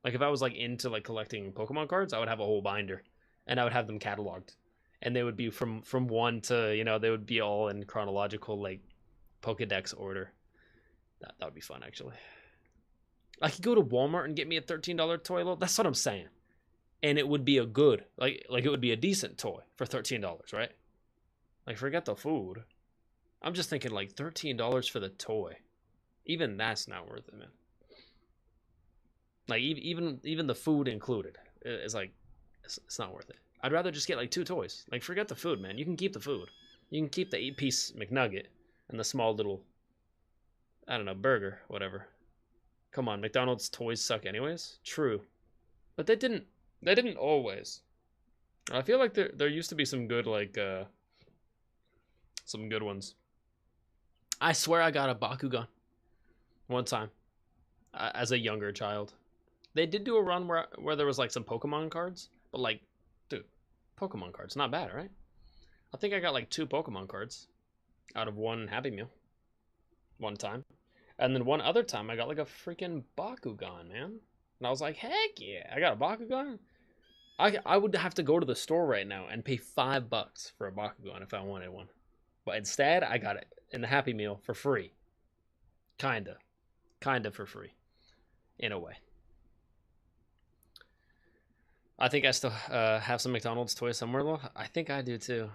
[SPEAKER 1] like if I was like into like collecting Pokemon cards, I would have a whole binder, and I would have them cataloged, and they would be from 1 to, you know, they would be all in chronological like Pokedex order. That would be fun actually. I could go to Walmart and get me a $13 toy. That's what I'm saying. And it would be a good, like it would be a decent toy for $13, right? Like forget the food. I'm just thinking like $13 for the toy. Even that's not worth it, man. Like even the food included is like it's not worth it. I'd rather just get like 2 toys. Like forget the food, man. You can keep the food. You can keep the 8-piece McNugget and the small little, I don't know, burger, whatever. Come on, McDonald's toys suck anyways. True, but they didn't always. I feel like there used to be some good like some good ones. I swear I got a Bakugan one time as a younger child. They did do a run where there was like some Pokemon cards, but like, dude, Pokemon cards, not bad, right? I think I got like 2 Pokemon cards out of 1 Happy Meal one time. And then one other time I got like a freaking Bakugan, man. And I was like, heck yeah, I got a Bakugan? I would have to go to the store right now and pay $5 for a Bakugan if I wanted one. But instead, I got it in the Happy Meal for free. Kinda for free. In a way. I think I still have some McDonald's toys somewhere, though. I think I do, too.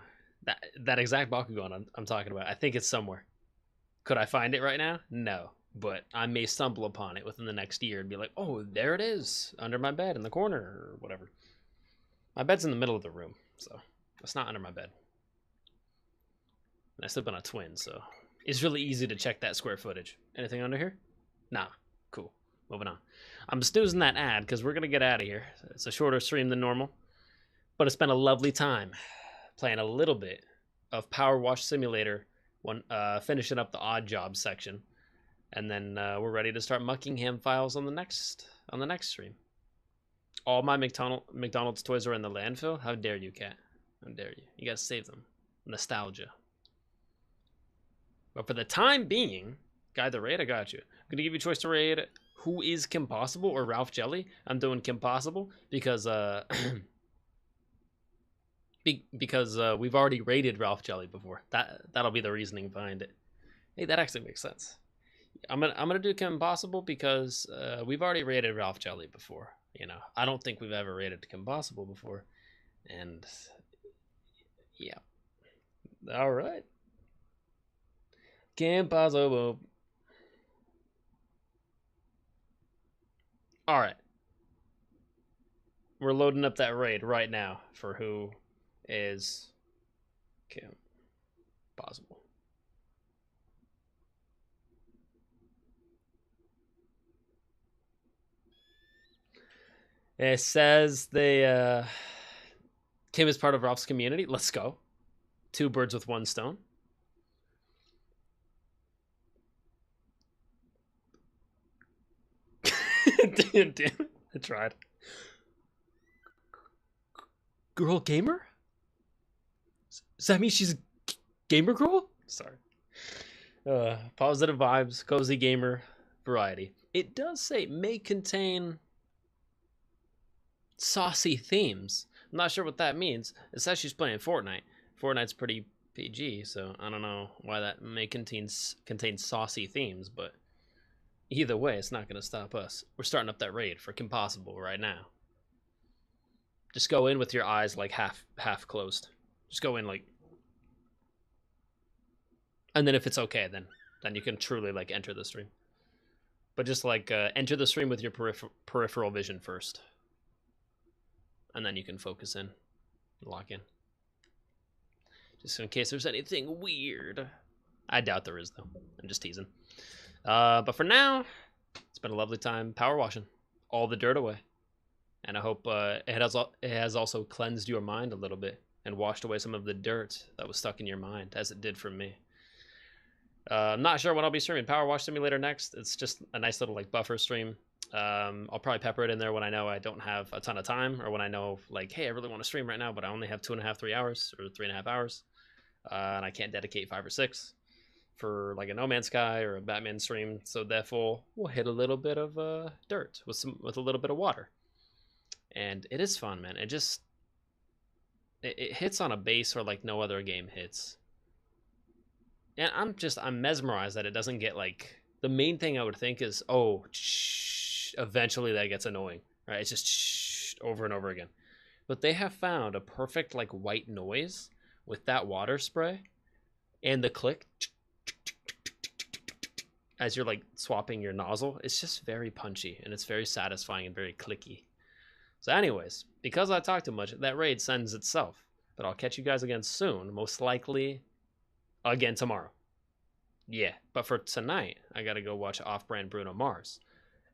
[SPEAKER 1] That exact Bakugan I'm talking about. I think it's somewhere. Could I find it right now? No. But I may stumble upon it within the next year and be like, oh, there it is. Under my bed in the corner or whatever. My bed's in the middle of the room, so it's not under my bed. And I sleep on a twin, so it's really easy to check that square footage. Anything under here? Nah. Cool. Moving on. I'm snoozing that ad because we're going to get out of here. It's a shorter stream than normal. But it's been a lovely time playing a little bit of PowerWash Simulator, finishing up the odd job section. And then we're ready to start Muckingham files on the next stream. All my McDonald's toys are in the landfill? How dare you, cat? How dare you? You gotta save them. Nostalgia. But for the time being, Guide the Raid, I got you. I'm gonna give you a choice to raid Who is Kim Possible or Ralph Jelly. I'm doing Kim Possible because we've already raided Ralph Jelly before. That'll be the reasoning behind it. Hey, that actually makes sense. I'm gonna do Kim Possible because we've already raided Ralph Jelly before. You know, I don't think we've ever raided Kim Possible before, and yeah. All right, Kim Possible. All right, we're loading up that raid right now for Who is Kim Possible. It says they Kim is part of Ralph's community. Let's go. 2 birds with 1 stone. Damn it. I tried. Girl gamer? Does that mean she's a gamer girl? Sorry. Positive vibes, cozy gamer variety. It does say may contain saucy themes. I'm not sure what that means. It says she's playing Fortnite. Fortnite's pretty PG, so I don't know why that may contain saucy themes, but either way, it's not going to stop us. We're starting up that raid for Kim Possible right now. Just go in with your eyes like half closed. Just go in like, and then if it's okay, then you can truly like enter the stream. But just like enter the stream with your peripheral vision first. And then you can focus in, lock in. Just in case there's anything weird. I doubt there is, though. I'm just teasing. But for now, it's been a lovely time power washing all the dirt away. And I hope it has also cleansed your mind a little bit and washed away some of the dirt that was stuck in your mind, as it did for me. I'm not sure when I'll be streaming PowerWash Simulator next. It's just a nice little like buffer stream. I'll probably pepper it in there when I know I don't have a ton of time, or when I know like, hey, I really want to stream right now, but I only have 2.5, 3 hours or 3.5 hours, and I can't dedicate 5 or 6 for like a No Man's Sky or a Batman stream, so therefore we'll hit a little bit of dirt with a little bit of water, and it is fun, man. It hits on a base where like no other game hits, and I'm mesmerized that it doesn't get like the main thing I would think is eventually that gets annoying, right? It's just over and over again, but they have found a perfect like white noise with that water spray and the click as you're like swapping your nozzle. It's just very punchy and it's very satisfying and very clicky. So anyways, because I talk too much, that raid sends itself. But I'll catch you guys again soon, most likely again tomorrow. Yeah, but for tonight, I gotta go watch Off-Brand Bruno Mars.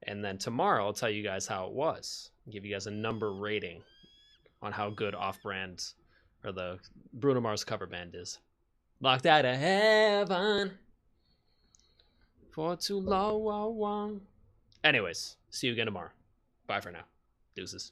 [SPEAKER 1] And then tomorrow, I'll tell you guys how it was. Give you guys a number rating on how good Off-Brand or the Bruno Mars cover band is. Locked out of heaven for too long. Anyways, see you again tomorrow. Bye for now. Deuces.